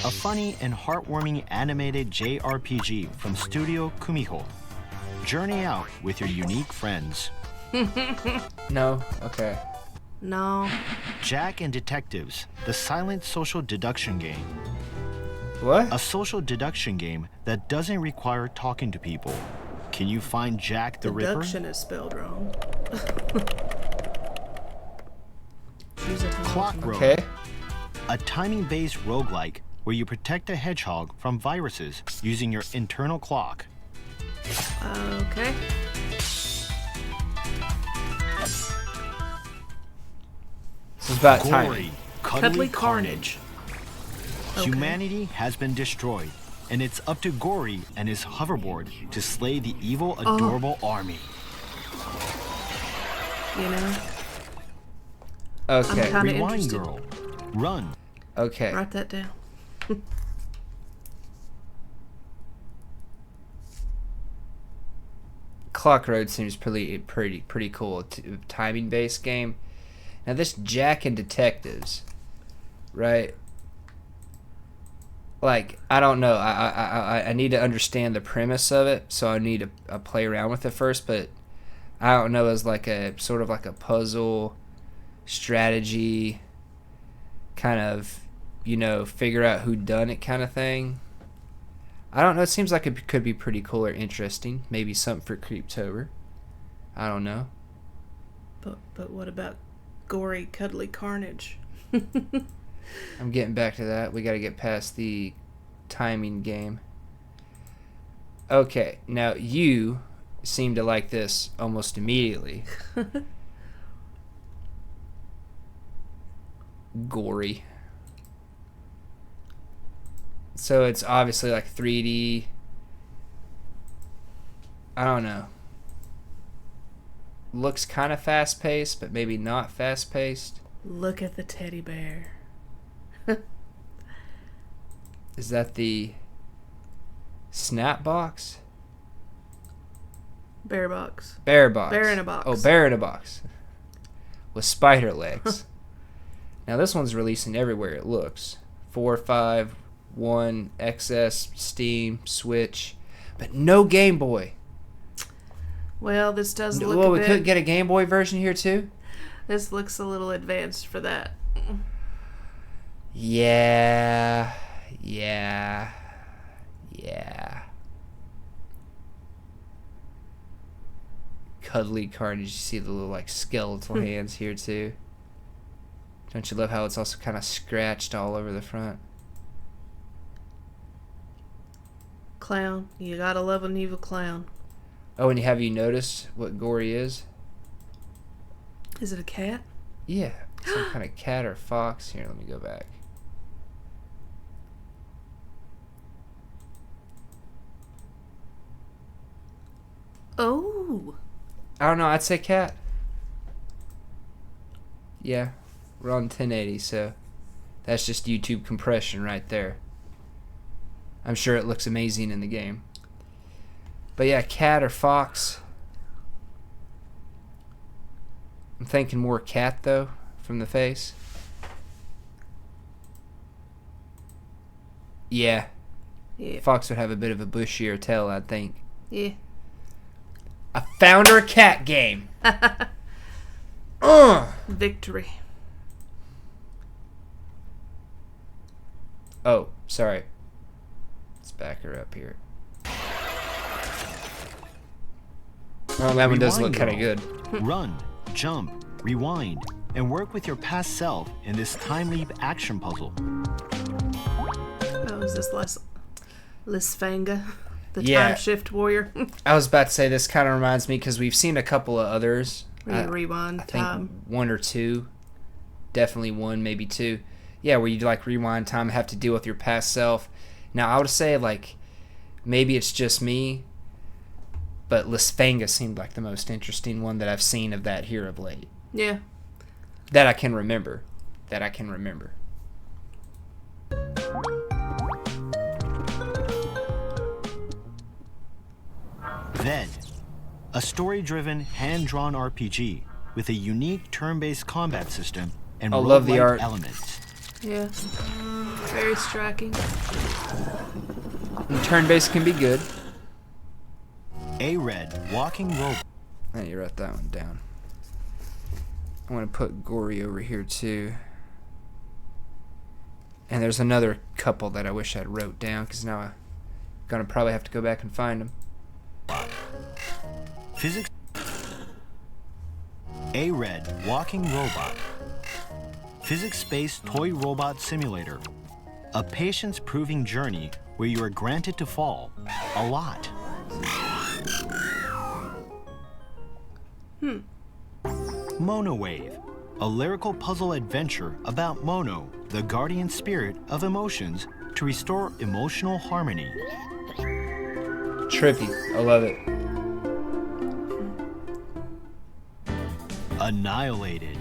[SPEAKER 2] A funny and heartwarming animated JRPG from Studio Kumiho. Journey out with your unique friends.
[SPEAKER 1] No? Okay.
[SPEAKER 3] No.
[SPEAKER 2] Jack and Detectives, the silent social deduction game.
[SPEAKER 1] What?
[SPEAKER 2] A social deduction game that doesn't require talking to people. Can you find Jack the
[SPEAKER 3] Deduction is spelled wrong. Choose a time.
[SPEAKER 2] Ripper? Clock Road.
[SPEAKER 1] Okay.
[SPEAKER 2] a timing-based roguelike where you protect a hedgehog from viruses using your internal clock.
[SPEAKER 3] Okay.
[SPEAKER 1] This is about
[SPEAKER 2] Gory,
[SPEAKER 1] timing.
[SPEAKER 2] cuddly carnage.
[SPEAKER 3] Okay.
[SPEAKER 2] Humanity has been destroyed, and it's up to Gory and his hoverboard to slay the evil, adorable army.
[SPEAKER 3] You know,
[SPEAKER 1] Okay.
[SPEAKER 3] I'm kinda
[SPEAKER 2] Rewind,
[SPEAKER 3] interested.
[SPEAKER 2] girl. Run.
[SPEAKER 1] Okay.
[SPEAKER 3] Write that down.
[SPEAKER 1] Clock Road seems pretty cool. Timing based game. Now this Jack and Detectives, right? Like, I don't know. I need to understand the premise of it, so I need to play around with it first. But I don't know, as like a sort of like a puzzle strategy kind of, you know, figure out who done it kind of thing. I don't know. It seems like it could be pretty cool or interesting. Maybe something for Creeptober. I don't know.
[SPEAKER 3] But what about gory, cuddly carnage?
[SPEAKER 1] I'm getting back to that. We got to get past the timing game. Okay, now you seem to like this almost immediately. Gory. So it's obviously like 3D. I don't know. Looks kind of fast paced, but maybe not fast paced.
[SPEAKER 3] Look at the teddy bear.
[SPEAKER 1] Is that the Snap Box?
[SPEAKER 3] Bear box.
[SPEAKER 1] Bear Box.
[SPEAKER 3] Bear in a box.
[SPEAKER 1] Oh, Bear in a Box. With spider legs. Now this one's releasing everywhere, it looks. 4, 5, 1, XS, Steam, Switch. But no Game Boy.
[SPEAKER 3] Well, this does look
[SPEAKER 1] Well,
[SPEAKER 3] a
[SPEAKER 1] we
[SPEAKER 3] bit...
[SPEAKER 1] could get a Game Boy version here too?
[SPEAKER 3] This looks a little advanced for that.
[SPEAKER 1] Yeah. Cuddly Carnage. You see the little like skeletal hands here too. Don't you love how it's also kind of scratched all over the front?
[SPEAKER 3] Clown. You gotta love an evil clown.
[SPEAKER 1] Oh, and have you noticed what Gory is?
[SPEAKER 3] Is it a cat?
[SPEAKER 1] Yeah, some kind of cat or fox. Here, let me go back.
[SPEAKER 3] Oh.
[SPEAKER 1] I don't know, I'd say cat. Yeah, we're on 1080, so that's just YouTube compression right there. I'm sure it looks amazing in the game. But yeah, cat or fox. I'm thinking more cat, though, from the face. Yeah.
[SPEAKER 3] Yeah.
[SPEAKER 1] Fox would have a bit of a bushier tail, I think.
[SPEAKER 3] Yeah.
[SPEAKER 1] I found her a cat game.
[SPEAKER 3] Victory.
[SPEAKER 1] Oh, sorry. Let's back her up here. Well, that one does look kind of good.
[SPEAKER 2] Run, jump, rewind, and work with your past self in this time leap action puzzle.
[SPEAKER 3] Oh, is this Lisfanga? The
[SPEAKER 1] Yeah.
[SPEAKER 3] time shift warrior?
[SPEAKER 1] I was about to say this kind of reminds me because we've seen a couple of others.
[SPEAKER 3] Where you rewind
[SPEAKER 1] I think
[SPEAKER 3] time.
[SPEAKER 1] 1 or 2. Definitely 1, maybe 2. Yeah, where you like rewind time, have to deal with your past self. Now, I would say like maybe it's just me, but Lisfanga seemed like the most interesting one that I've seen of that here of late.
[SPEAKER 3] Yeah.
[SPEAKER 1] That I can remember.
[SPEAKER 2] Then, a story-driven, hand-drawn RPG with a unique turn-based combat system and
[SPEAKER 1] love the
[SPEAKER 2] roguelike
[SPEAKER 1] art.
[SPEAKER 2] elements.
[SPEAKER 3] Yeah. Very striking.
[SPEAKER 1] And turn-based can be good.
[SPEAKER 2] A red walking robot.
[SPEAKER 1] I need to write that one down. I want to put Gory over here too. And there's another couple that I wish I'd wrote down because now I'm gonna probably have to go back and find them. A red walking robot.
[SPEAKER 2] physics-based toy robot simulator. A patience-proving journey where you are granted to fall a lot. Monowave, a lyrical puzzle adventure about Mono, the guardian spirit of emotions, to restore emotional harmony.
[SPEAKER 1] Trippy. I love it.
[SPEAKER 2] Annihilated.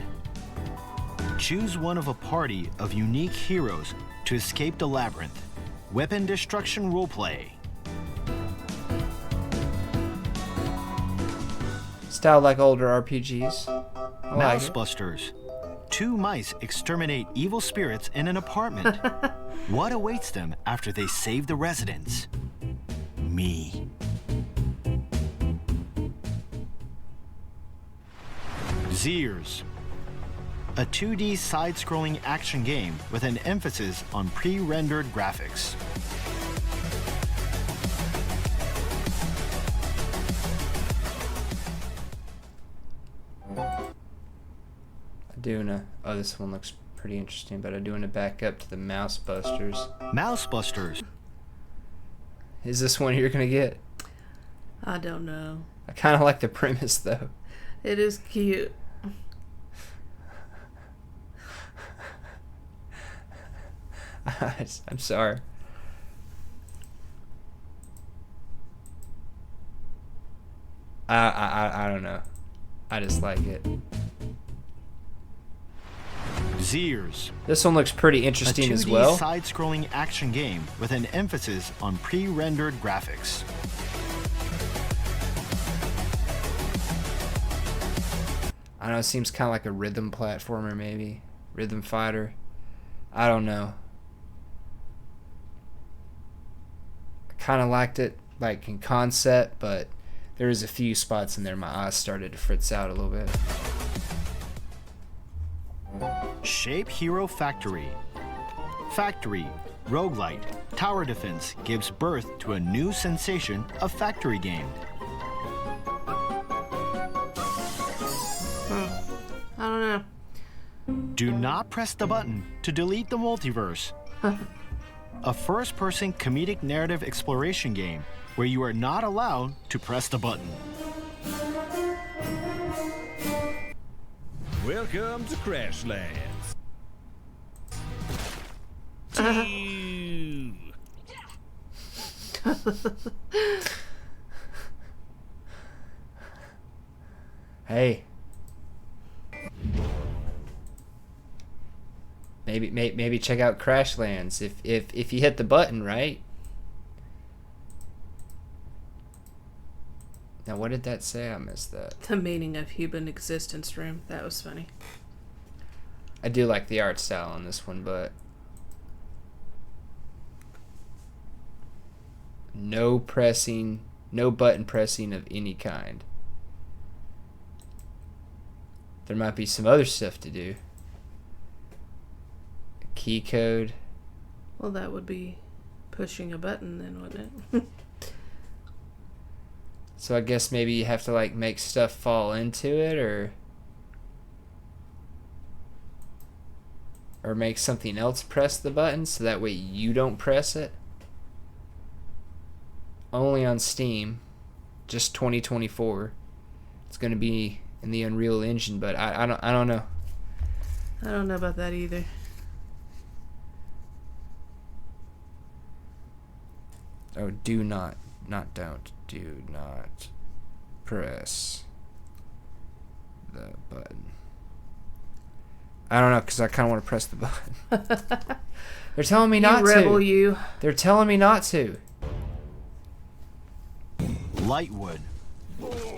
[SPEAKER 2] Choose one of a party of unique heroes to escape the labyrinth. Weapon destruction roleplay.
[SPEAKER 1] Style like older RPGs. I like it.
[SPEAKER 2] Mousebusters. 2 mice exterminate evil spirits in an apartment. What awaits them after they save the residents? Me. Zeers. A 2D side-scrolling action game with an emphasis on pre-rendered graphics.
[SPEAKER 1] Oh, this one looks pretty interesting, but I do want to back up to the Mousebusters.
[SPEAKER 2] Mousebusters.
[SPEAKER 1] Is this one you're gonna get?
[SPEAKER 3] I don't know.
[SPEAKER 1] I kind of like the premise though.
[SPEAKER 3] It is cute.
[SPEAKER 1] I'm sorry. I don't know. I just like it.
[SPEAKER 2] Zeers.
[SPEAKER 1] This one looks pretty interesting as
[SPEAKER 2] A 2D
[SPEAKER 1] well.
[SPEAKER 2] side-scrolling action game with an emphasis on pre-rendered graphics.
[SPEAKER 1] I don't know, it seems kind of like a rhythm platformer maybe. Rhythm fighter. I don't know. I kind of liked it, like in concept, but there was a few spots in there my eyes started to fritz out a little bit.
[SPEAKER 2] Shape Hero Factory. Factory, roguelite, tower defense gives birth to a new sensation of factory game.
[SPEAKER 3] I don't know.
[SPEAKER 2] Do not press the button to delete the multiverse. A first-person comedic narrative exploration game where you are not allowed to press the button.
[SPEAKER 5] Welcome to Crashlands. 2.
[SPEAKER 1] Hey. Maybe check out Crashlands if you hit the button right. Now what did that say? I missed that.
[SPEAKER 3] The meaning of human existence room. That was funny.
[SPEAKER 1] I do like the art style on this one, but no button pressing of any kind. There might be some other stuff to do. Key code.
[SPEAKER 3] Well, that would be pushing a button then, wouldn't it?
[SPEAKER 1] So I guess maybe you have to like make stuff fall into it or make something else press the button so that way you don't press it. Only on Steam, just 2024. It's going to be in the Unreal Engine, but I don't know.
[SPEAKER 3] I don't know about that either.
[SPEAKER 1] Oh, do not press the button. I don't know, because I kind of want to press the button. They're telling me not to.
[SPEAKER 3] Rebel, you.
[SPEAKER 1] They're telling me not to.
[SPEAKER 2] Lightwood.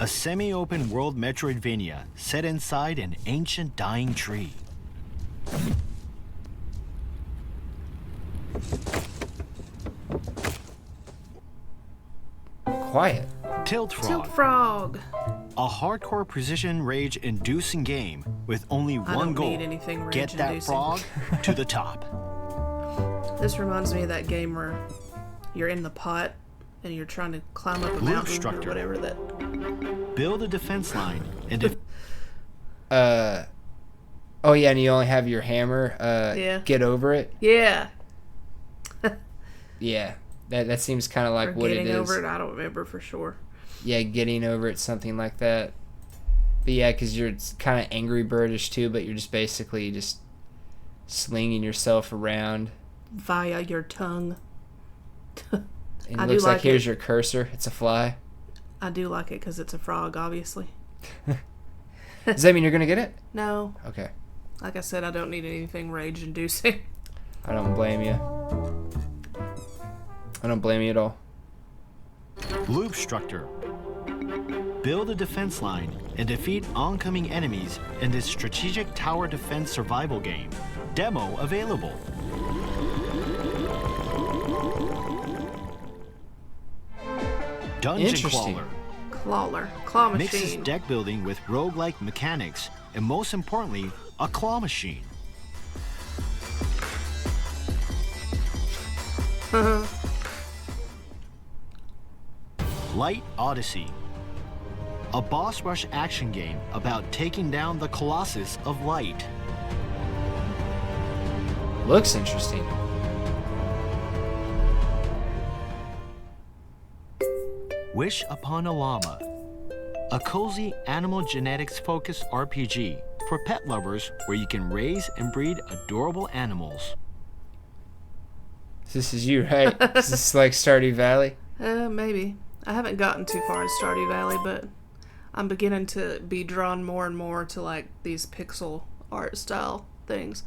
[SPEAKER 2] A semi-open world Metroidvania set inside an ancient dying tree.
[SPEAKER 1] Quiet.
[SPEAKER 2] Tilt Frog.
[SPEAKER 3] Tilt Frog.
[SPEAKER 2] A hardcore precision rage inducing game with only
[SPEAKER 3] I
[SPEAKER 2] one
[SPEAKER 3] don't
[SPEAKER 2] goal.
[SPEAKER 3] need anything
[SPEAKER 2] Get that
[SPEAKER 3] rage-inducing.
[SPEAKER 2] frog to the top.
[SPEAKER 3] This reminds me of that game where you're in the pot and you're trying to climb up a mountain
[SPEAKER 2] Structure.
[SPEAKER 3] or whatever that.
[SPEAKER 2] Build a defense line and
[SPEAKER 1] Oh yeah, and you only have your hammer.
[SPEAKER 3] Yeah.
[SPEAKER 1] Get over it.
[SPEAKER 3] Yeah.
[SPEAKER 1] Yeah, that seems kind of like
[SPEAKER 3] Or
[SPEAKER 1] what it is.
[SPEAKER 3] getting over it, I don't remember for sure.
[SPEAKER 1] Yeah, getting over it, something like that. But yeah, because you're kind of Angry Birdish too, but you're just basically just slinging yourself around.
[SPEAKER 3] Via your tongue.
[SPEAKER 1] And it
[SPEAKER 3] I do
[SPEAKER 1] looks like
[SPEAKER 3] like
[SPEAKER 1] here's
[SPEAKER 3] it.
[SPEAKER 1] your cursor. It's a fly.
[SPEAKER 3] I do like it because it's a frog, obviously.
[SPEAKER 1] Does that mean you're going to get it?
[SPEAKER 3] No.
[SPEAKER 1] Okay.
[SPEAKER 3] Like I said, I don't need anything rage-inducing.
[SPEAKER 1] I don't blame you. I don't blame you at all.
[SPEAKER 2] Loop Structor. Build a defense line and defeat oncoming enemies in this strategic tower defense survival game. Demo available. Dungeon
[SPEAKER 1] Interesting.
[SPEAKER 2] Crawler.
[SPEAKER 3] Claw
[SPEAKER 2] Mixes
[SPEAKER 3] machine.
[SPEAKER 2] deck building with roguelike mechanics, and most importantly, a claw machine. Light Odyssey. A boss rush action game about taking down the Colossus of Light.
[SPEAKER 1] Looks interesting.
[SPEAKER 2] Wish Upon a Llama. A cozy animal genetics focused RPG for pet lovers where you can raise and breed adorable animals.
[SPEAKER 1] This is you, right? Is this like Stardew Valley?
[SPEAKER 3] Maybe. I haven't gotten too far in Stardew Valley, but I'm beginning to be drawn more and more to like these pixel art style things.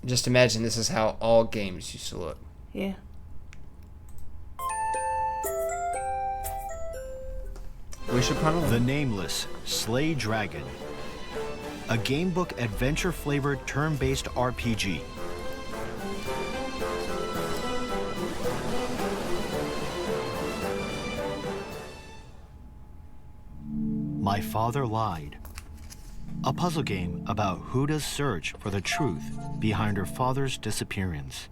[SPEAKER 1] Just imagine this is how all games used to look.
[SPEAKER 3] Yeah.
[SPEAKER 1] Wish Upon a
[SPEAKER 2] The
[SPEAKER 1] Llama.
[SPEAKER 2] Nameless Slay Dragon. A gamebook adventure flavored turn based RPG. My Father Lied. A puzzle game about Huda's search for the truth behind her father's disappearance.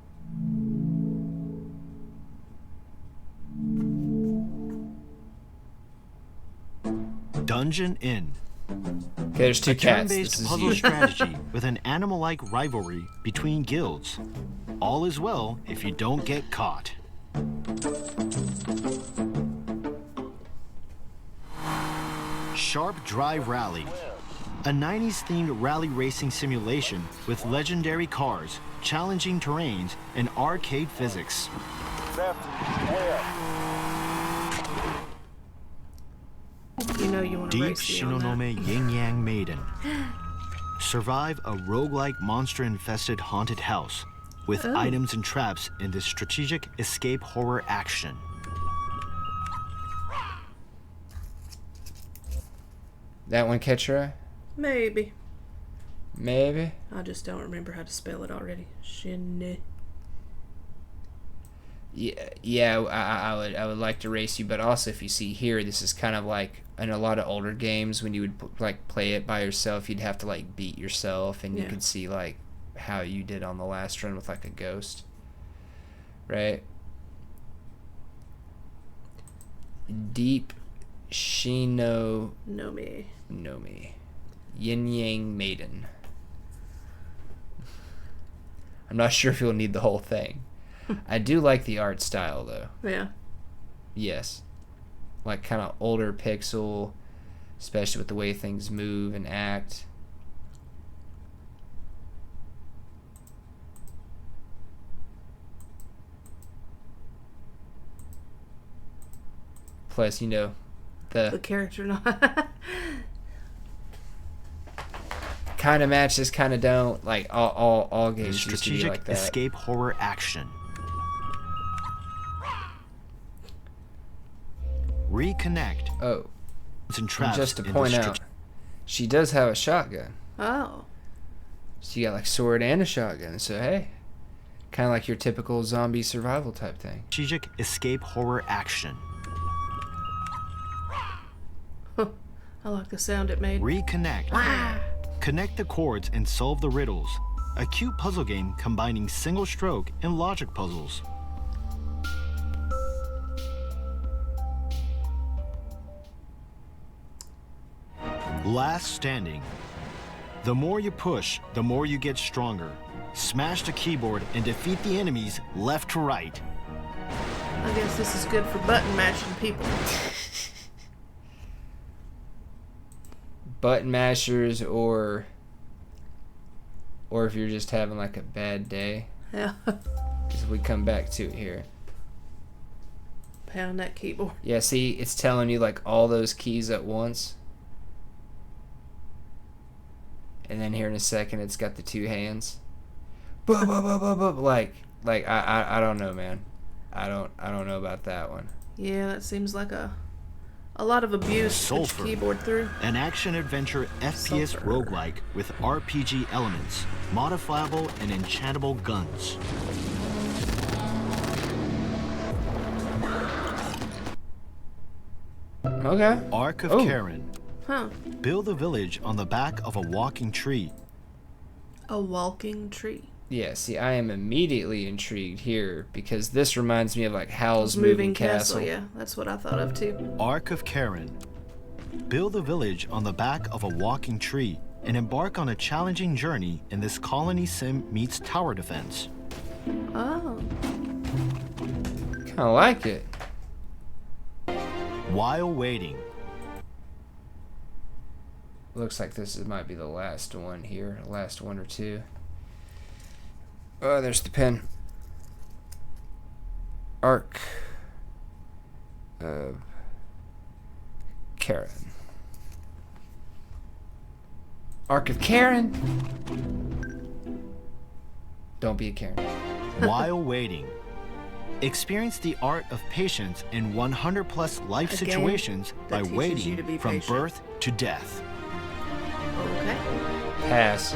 [SPEAKER 2] Dungeon Inn.
[SPEAKER 1] Okay, there's two
[SPEAKER 2] A
[SPEAKER 1] cats.
[SPEAKER 2] turn-based
[SPEAKER 1] This is
[SPEAKER 2] puzzle
[SPEAKER 1] you.
[SPEAKER 2] strategy with an animal-like rivalry between guilds. All is well if you don't get caught. Sharp Drive Rally. A 90s-themed rally racing simulation with legendary cars, challenging terrains, and arcade physics.
[SPEAKER 3] You know you want to
[SPEAKER 2] Deep
[SPEAKER 3] race me on that.
[SPEAKER 2] Shinonome Yin Yang Maiden. Survive a roguelike monster-infested haunted house with items and traps in this strategic escape horror action.
[SPEAKER 1] That one catch your eye?
[SPEAKER 3] Maybe.
[SPEAKER 1] Maybe.
[SPEAKER 3] I just don't remember how to spell it already. Shin.
[SPEAKER 1] Yeah. I would like to race you, but also if you see here, this is kind of like in a lot of older games when you would like play it by yourself, you'd have to like beat yourself, and you
[SPEAKER 3] Yeah.
[SPEAKER 1] could see like how you did on the last run with like a ghost, right? Deep Shino
[SPEAKER 3] No me.
[SPEAKER 1] Nomi. Yin Yang Maiden. I'm not sure if you'll need the whole thing. I do like the art style though.
[SPEAKER 3] Yeah.
[SPEAKER 1] Yes. Like kind of older pixel, especially with the way things move and act. Plus, you know,
[SPEAKER 3] The
[SPEAKER 1] the
[SPEAKER 3] character not.
[SPEAKER 1] kind of matches, kind of don't. Like all games used to be
[SPEAKER 2] Strategic
[SPEAKER 1] like that.
[SPEAKER 2] escape horror action. Reconnect.
[SPEAKER 1] Oh,
[SPEAKER 2] And
[SPEAKER 1] and
[SPEAKER 2] traps
[SPEAKER 1] just to
[SPEAKER 2] in
[SPEAKER 1] point
[SPEAKER 2] the
[SPEAKER 1] out, she does have a shotgun.
[SPEAKER 3] Oh.
[SPEAKER 1] She got like sword and a shotgun. So hey, kind of like your typical zombie survival type thing.
[SPEAKER 2] strategic escape horror action.
[SPEAKER 3] I like the sound it made.
[SPEAKER 2] Reconnect. Connect the chords and solve the riddles. A cute puzzle game combining single stroke and logic puzzles. Last Standing. The more you push, the more you get stronger. Smash the keyboard and defeat the enemies left to right.
[SPEAKER 3] I guess this is good for button mashing people.
[SPEAKER 1] Button mashers, or if you're just having like a bad day.
[SPEAKER 3] Yeah.
[SPEAKER 1] Because we come back to it here.
[SPEAKER 3] Pound that keyboard.
[SPEAKER 1] Yeah, see, it's telling you like all those keys at once. And then here in a second, it's got the two hands. Like I don't know, man. I don't know about that one.
[SPEAKER 3] Yeah, that seems like a lot of abuse to put your keyboard through.
[SPEAKER 2] An action-adventure FPS roguelike with RPG elements, modifiable and enchantable guns.
[SPEAKER 1] Okay.
[SPEAKER 2] Ark of Karen.
[SPEAKER 3] Huh.
[SPEAKER 2] Build a village on the back of a walking tree.
[SPEAKER 3] A walking tree.
[SPEAKER 1] Yeah, see, I am immediately intrigued here because this reminds me of like Howl's Moving Castle.
[SPEAKER 3] Yeah, that's what I thought of too.
[SPEAKER 2] Ark of Karen. Build a village on the back of a walking tree and embark on a challenging journey in this colony sim meets tower defense.
[SPEAKER 3] Oh.
[SPEAKER 1] Kind of like it.
[SPEAKER 2] While waiting.
[SPEAKER 1] Looks like might be the last one here. Last one or two. Oh, there's the pen. Ark of Karen. Ark of Karen. Don't be a Karen.
[SPEAKER 2] While waiting. Experience the art of patience in 100 plus life situations by waiting from birth to death.
[SPEAKER 3] Okay.
[SPEAKER 1] Pass.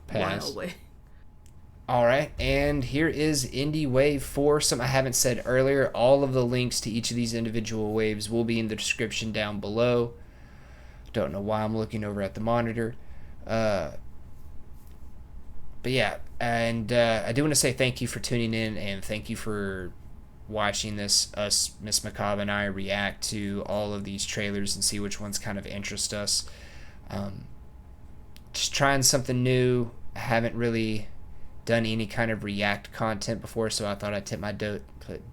[SPEAKER 1] Pass. All right, and here is Indie Wave 4. Something I haven't said earlier, all of the links to each of these individual waves will be in the description down below. Don't know why I'm looking over at the monitor. But yeah, and I do want to say thank you for tuning in, and thank you for watching us, MsMakabre and I, react to all of these trailers and see which ones kind of interest us. Just trying something new. I haven't really done any kind of react content before, so I thought I'd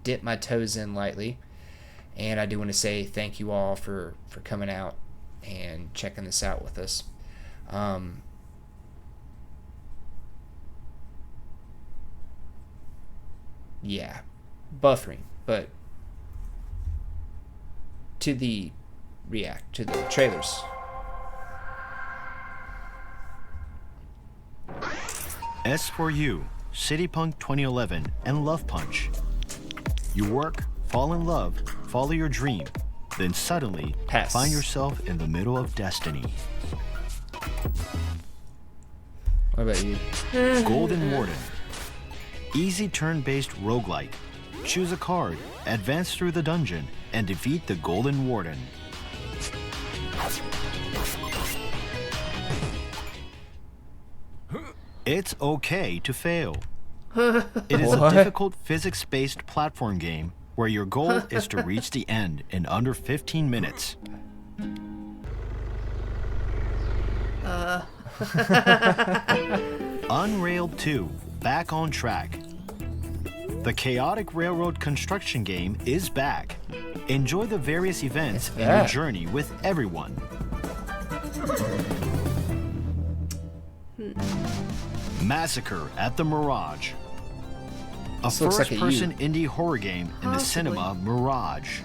[SPEAKER 1] dip my toes in lightly. And I do want to say thank you all for coming out and checking this out with us. Yeah, buffering, but to the trailers.
[SPEAKER 2] S for You, City Punk 2011, and Love Punch. You work, fall in love, follow your dream, then suddenly find yourself in the middle of destiny.
[SPEAKER 1] What about you?
[SPEAKER 2] Golden Warden. Easy turn-based roguelike. Choose a card, advance through the dungeon, and defeat the Golden Warden. It's okay to fail. It is a difficult physics-based platform game where your goal is to reach the end in under 15 minutes. Unrailed 2, back on track. The chaotic railroad construction game is back. Enjoy the various events in your journey with everyone. Massacre at the Mirage. A first-person indie horror game in the cinema Mirage.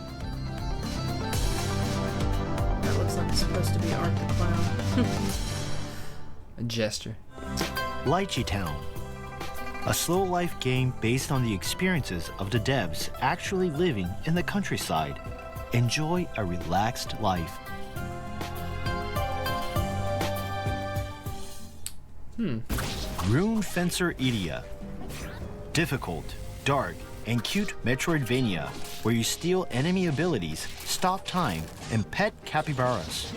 [SPEAKER 3] That looks like it's supposed to be Art the Clown.
[SPEAKER 1] A jester.
[SPEAKER 2] Lychee Town. A slow life game based on the experiences of the devs actually living in the countryside. Enjoy a relaxed life. Rune Fencer Idia. Difficult, dark, and cute Metroidvania where you steal enemy abilities, stop time, and pet capybaras.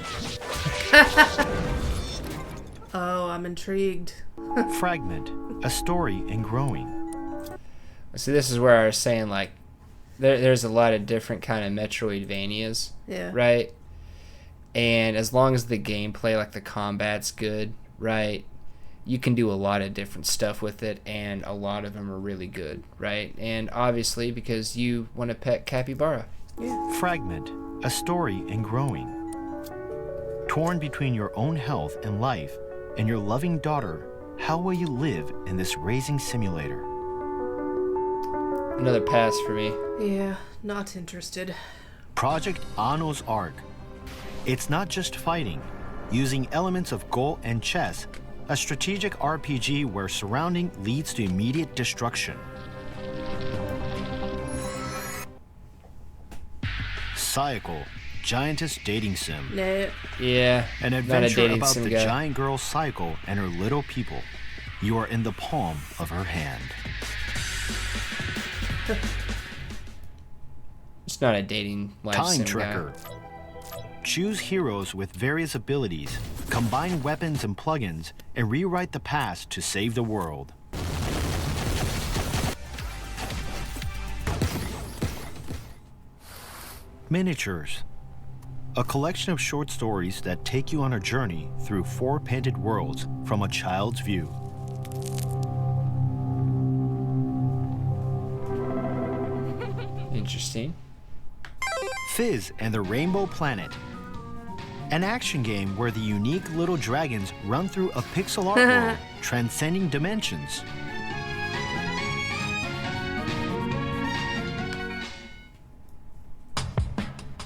[SPEAKER 3] Oh, I'm intrigued.
[SPEAKER 2] Fragment, a story in growing.
[SPEAKER 1] See, this is where I was saying, like, there's a lot of different kind of Metroidvanias,
[SPEAKER 3] Yeah.
[SPEAKER 1] right? And as long as the gameplay, like the combat's good, right, you can do a lot of different stuff with it, and a lot of them are really good, right? And obviously, because you want to pet capybara.
[SPEAKER 2] Fragment, a story in growing. Torn between your own health and life and your loving daughter, how will you live in this raising simulator?
[SPEAKER 1] Another pass for me.
[SPEAKER 3] Yeah, not interested.
[SPEAKER 2] Project Anno's Arc. It's not just fighting. Using elements of Go and chess, a strategic RPG where surrounding leads to immediate destruction. Cycle, giantess dating sim.
[SPEAKER 3] Nah.
[SPEAKER 1] Yeah,
[SPEAKER 2] An
[SPEAKER 1] not a
[SPEAKER 2] adventure
[SPEAKER 1] dating
[SPEAKER 2] about
[SPEAKER 1] sim
[SPEAKER 2] the
[SPEAKER 1] guy.
[SPEAKER 2] giant girl Cycle and her little people. You are in the palm of her hand.
[SPEAKER 1] It's not a dating life
[SPEAKER 2] Time
[SPEAKER 1] sim
[SPEAKER 2] Tracker.
[SPEAKER 1] guy.
[SPEAKER 2] Choose heroes with various abilities, combine weapons and plugins, and rewrite the past to save the world. Miniatures. A collection of short stories that take you on a journey through 4 painted worlds from a child's view.
[SPEAKER 1] Interesting.
[SPEAKER 2] Fizz and the Rainbow Planet. An action game where the unique little dragons run through a pixel art world, transcending dimensions.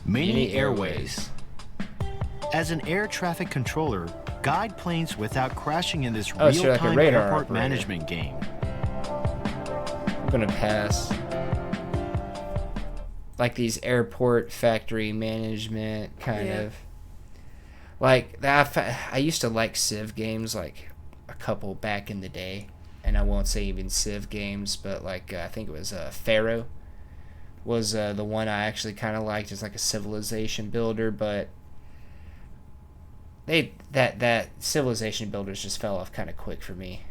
[SPEAKER 2] Mini Airways. As an air traffic controller, guide planes without crashing in this
[SPEAKER 1] Oh, so you're like a
[SPEAKER 2] real-time
[SPEAKER 1] radar
[SPEAKER 2] airport
[SPEAKER 1] operator.
[SPEAKER 2] management game.
[SPEAKER 1] I'm gonna pass. Like these airport factory management kind
[SPEAKER 3] Yeah.
[SPEAKER 1] of. Like that. I used to like Civ games, like a couple back in the day, and I won't say even Civ games, but like I think it was Pharaoh was the one I actually kind of liked as like a civilization builder, but that civilization builders just fell off kind of quick for me.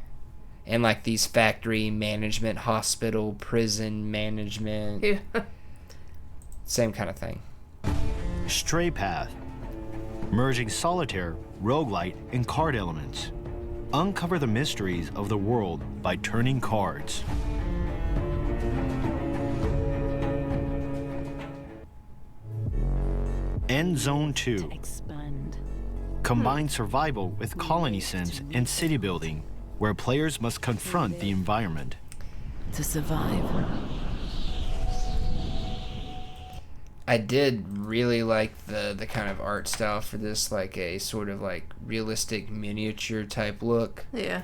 [SPEAKER 1] And like these factory management, hospital, prison management,
[SPEAKER 3] Yeah.
[SPEAKER 1] same kind of thing.
[SPEAKER 2] Stray Path. Merging solitaire, roguelite, and card elements. Uncover the mysteries of the world by turning cards. End Zone 2.
[SPEAKER 6] Expand.
[SPEAKER 2] Combine survival with colony sims and city building, where players must confront the environment.
[SPEAKER 6] To survive.
[SPEAKER 1] I did really like the kind of art style for this, like a sort of like realistic miniature type look.
[SPEAKER 3] Yeah.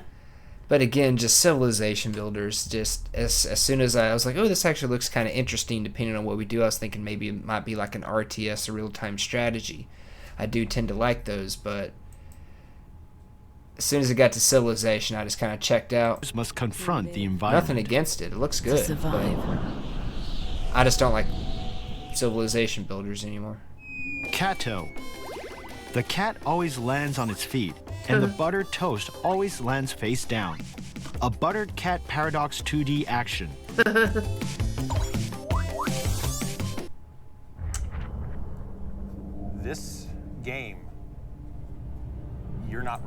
[SPEAKER 1] But again, just civilization builders, just as soon as I was like, oh, this actually looks kind of interesting depending on what we do, I was thinking maybe it might be like an RTS, a real-time strategy. I do tend to like those, but as soon as it got to civilization, I just kind of checked out.
[SPEAKER 2] Players must confront the environment.
[SPEAKER 1] Nothing against it. It looks
[SPEAKER 6] To
[SPEAKER 1] good. But
[SPEAKER 6] survive.
[SPEAKER 1] I just don't like civilization builders anymore.
[SPEAKER 2] Cato. The cat always lands on its feet, and the buttered toast always lands face down. A buttered cat paradox 2D action.
[SPEAKER 4] This game, you're not.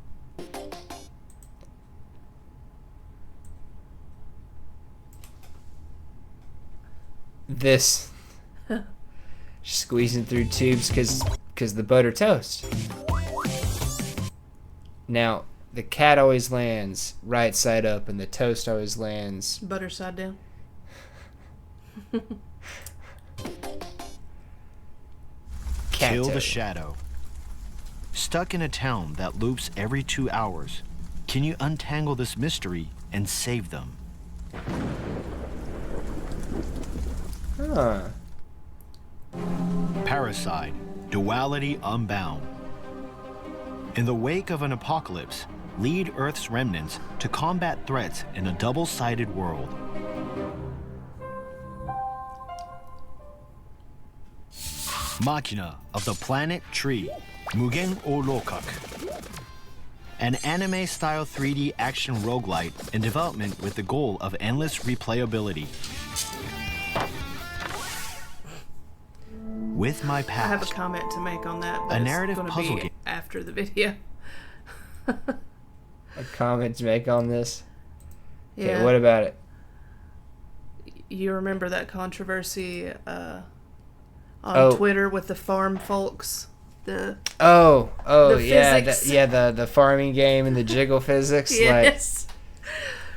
[SPEAKER 1] This squeezing through tubes because the butter toast. Now the cat always lands right side up, and the toast always lands.
[SPEAKER 3] Butter side down.
[SPEAKER 2] Kill
[SPEAKER 1] Cato.
[SPEAKER 2] the shadow. Stuck in a town that loops every 2 hours, can you untangle this mystery and save them?
[SPEAKER 1] Huh.
[SPEAKER 2] Parasite, duality unbound. In the wake of an apocalypse, lead Earth's remnants to combat threats in a double-sided world. Machina of the Planet Tree, Mugen o Rokak. An anime-style 3D action roguelite in development with the goal of endless replayability. With My
[SPEAKER 3] I have a
[SPEAKER 2] Past,
[SPEAKER 3] comment to make on that, but
[SPEAKER 2] A
[SPEAKER 3] it's
[SPEAKER 2] narrative
[SPEAKER 3] gonna
[SPEAKER 2] puzzle
[SPEAKER 3] be
[SPEAKER 2] game.
[SPEAKER 3] after the video.
[SPEAKER 1] A comment to make on this. Okay,
[SPEAKER 3] Yeah.
[SPEAKER 1] what about it?
[SPEAKER 3] You remember that controversy on
[SPEAKER 1] Oh.
[SPEAKER 3] Twitter with the farm folks? The
[SPEAKER 1] Oh,
[SPEAKER 3] The
[SPEAKER 1] yeah,
[SPEAKER 3] physics.
[SPEAKER 1] the farming game and the jiggle physics. Like,
[SPEAKER 3] yes.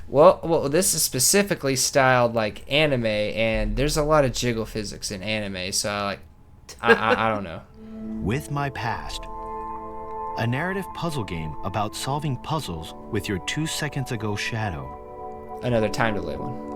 [SPEAKER 1] well, this is specifically styled like anime, and there's a lot of jiggle physics in anime, so I don't know.
[SPEAKER 2] With My Past, a narrative puzzle game about solving puzzles with your 2 seconds ago shadow.
[SPEAKER 1] Another Time to Live one.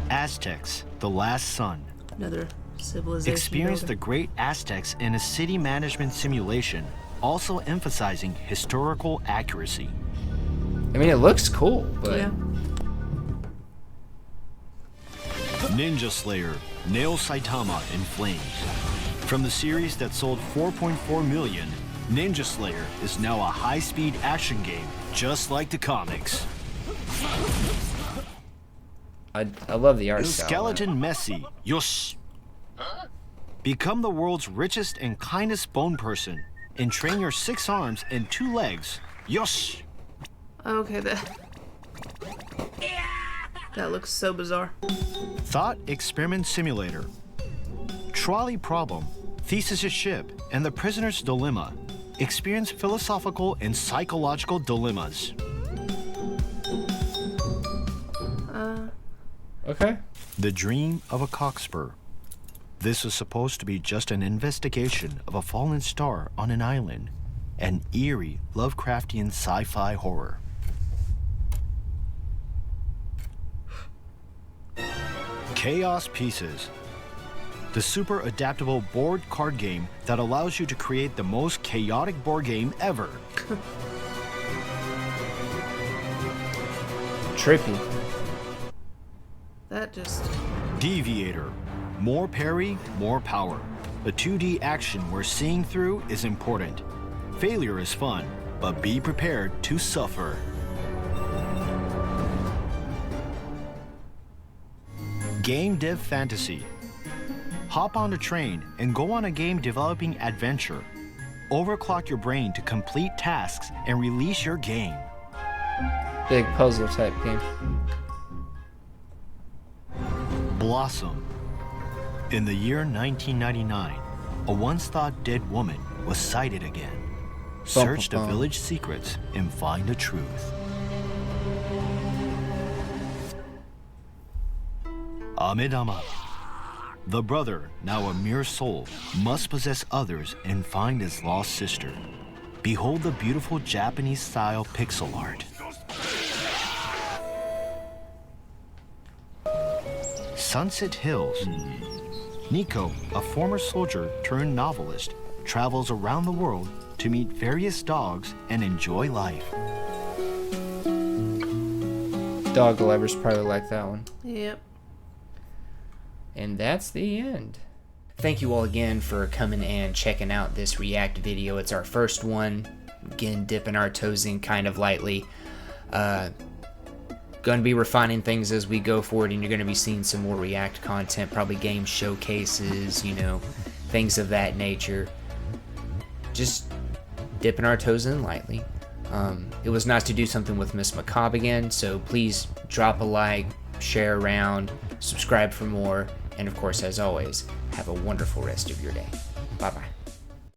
[SPEAKER 2] Aztecs, The Last Sun.
[SPEAKER 3] Another civilization.
[SPEAKER 2] Experience the
[SPEAKER 3] builder.
[SPEAKER 2] great Aztecs in a city management simulation, also emphasizing historical accuracy.
[SPEAKER 1] I mean, it looks cool, but
[SPEAKER 3] Yeah.
[SPEAKER 2] Ninja Slayer, Nail Saitama in Flames. From the series that sold 4.4 million, Ninja Slayer is now a high-speed action game, just like the comics.
[SPEAKER 1] I love the art style.
[SPEAKER 2] Skeleton Messi, Yosh. Become the world's richest and kindest bone person, and train your 6 arms and 2 legs. Yosh.
[SPEAKER 3] Okay, that looks so bizarre.
[SPEAKER 2] Thought Experiment Simulator. Trolley Problem, Thesis' Ship, and the Prisoner's Dilemma. Experience philosophical and psychological dilemmas.
[SPEAKER 1] Okay.
[SPEAKER 2] The Dream of a Cockspur. This is supposed to be just an investigation of a fallen star on an island. An eerie, Lovecraftian sci-fi horror. Chaos Pieces. The super adaptable board card game that allows you to create the most chaotic board game ever.
[SPEAKER 1] Trippy.
[SPEAKER 3] That just.
[SPEAKER 2] Deviator. More parry, more power. A 2D action where seeing through is important. Failure is fun, but be prepared to suffer. Game Dev Fantasy. Hop on a train and go on a game developing adventure. Overclock your brain to complete tasks and release your game.
[SPEAKER 1] Big puzzle type game.
[SPEAKER 2] Blossom. In the year 1999, a once thought dead woman was sighted again. Search the
[SPEAKER 1] bum.
[SPEAKER 2] village secrets and find the truth. Amidama. The brother, now a mere soul, must possess others and find his lost sister. Behold the beautiful Japanese-style pixel art. Sunset Hills. Nico, a former soldier turned novelist, travels around the world to meet various dogs and enjoy life.
[SPEAKER 1] Dog lovers probably like that one.
[SPEAKER 3] Yep.
[SPEAKER 1] And that's the end. Thank you all again for coming and checking out this React video. It's our first one. Again, dipping our toes in kind of lightly. Going to be refining things as we go forward, and you're going to be seeing some more React content, probably game showcases, you know, things of that nature. Just dipping our toes in lightly. It was nice to do something with MsMakabre again, so please drop a like, share around, subscribe for more, and of course, as always, have a wonderful rest of your day. Bye-bye.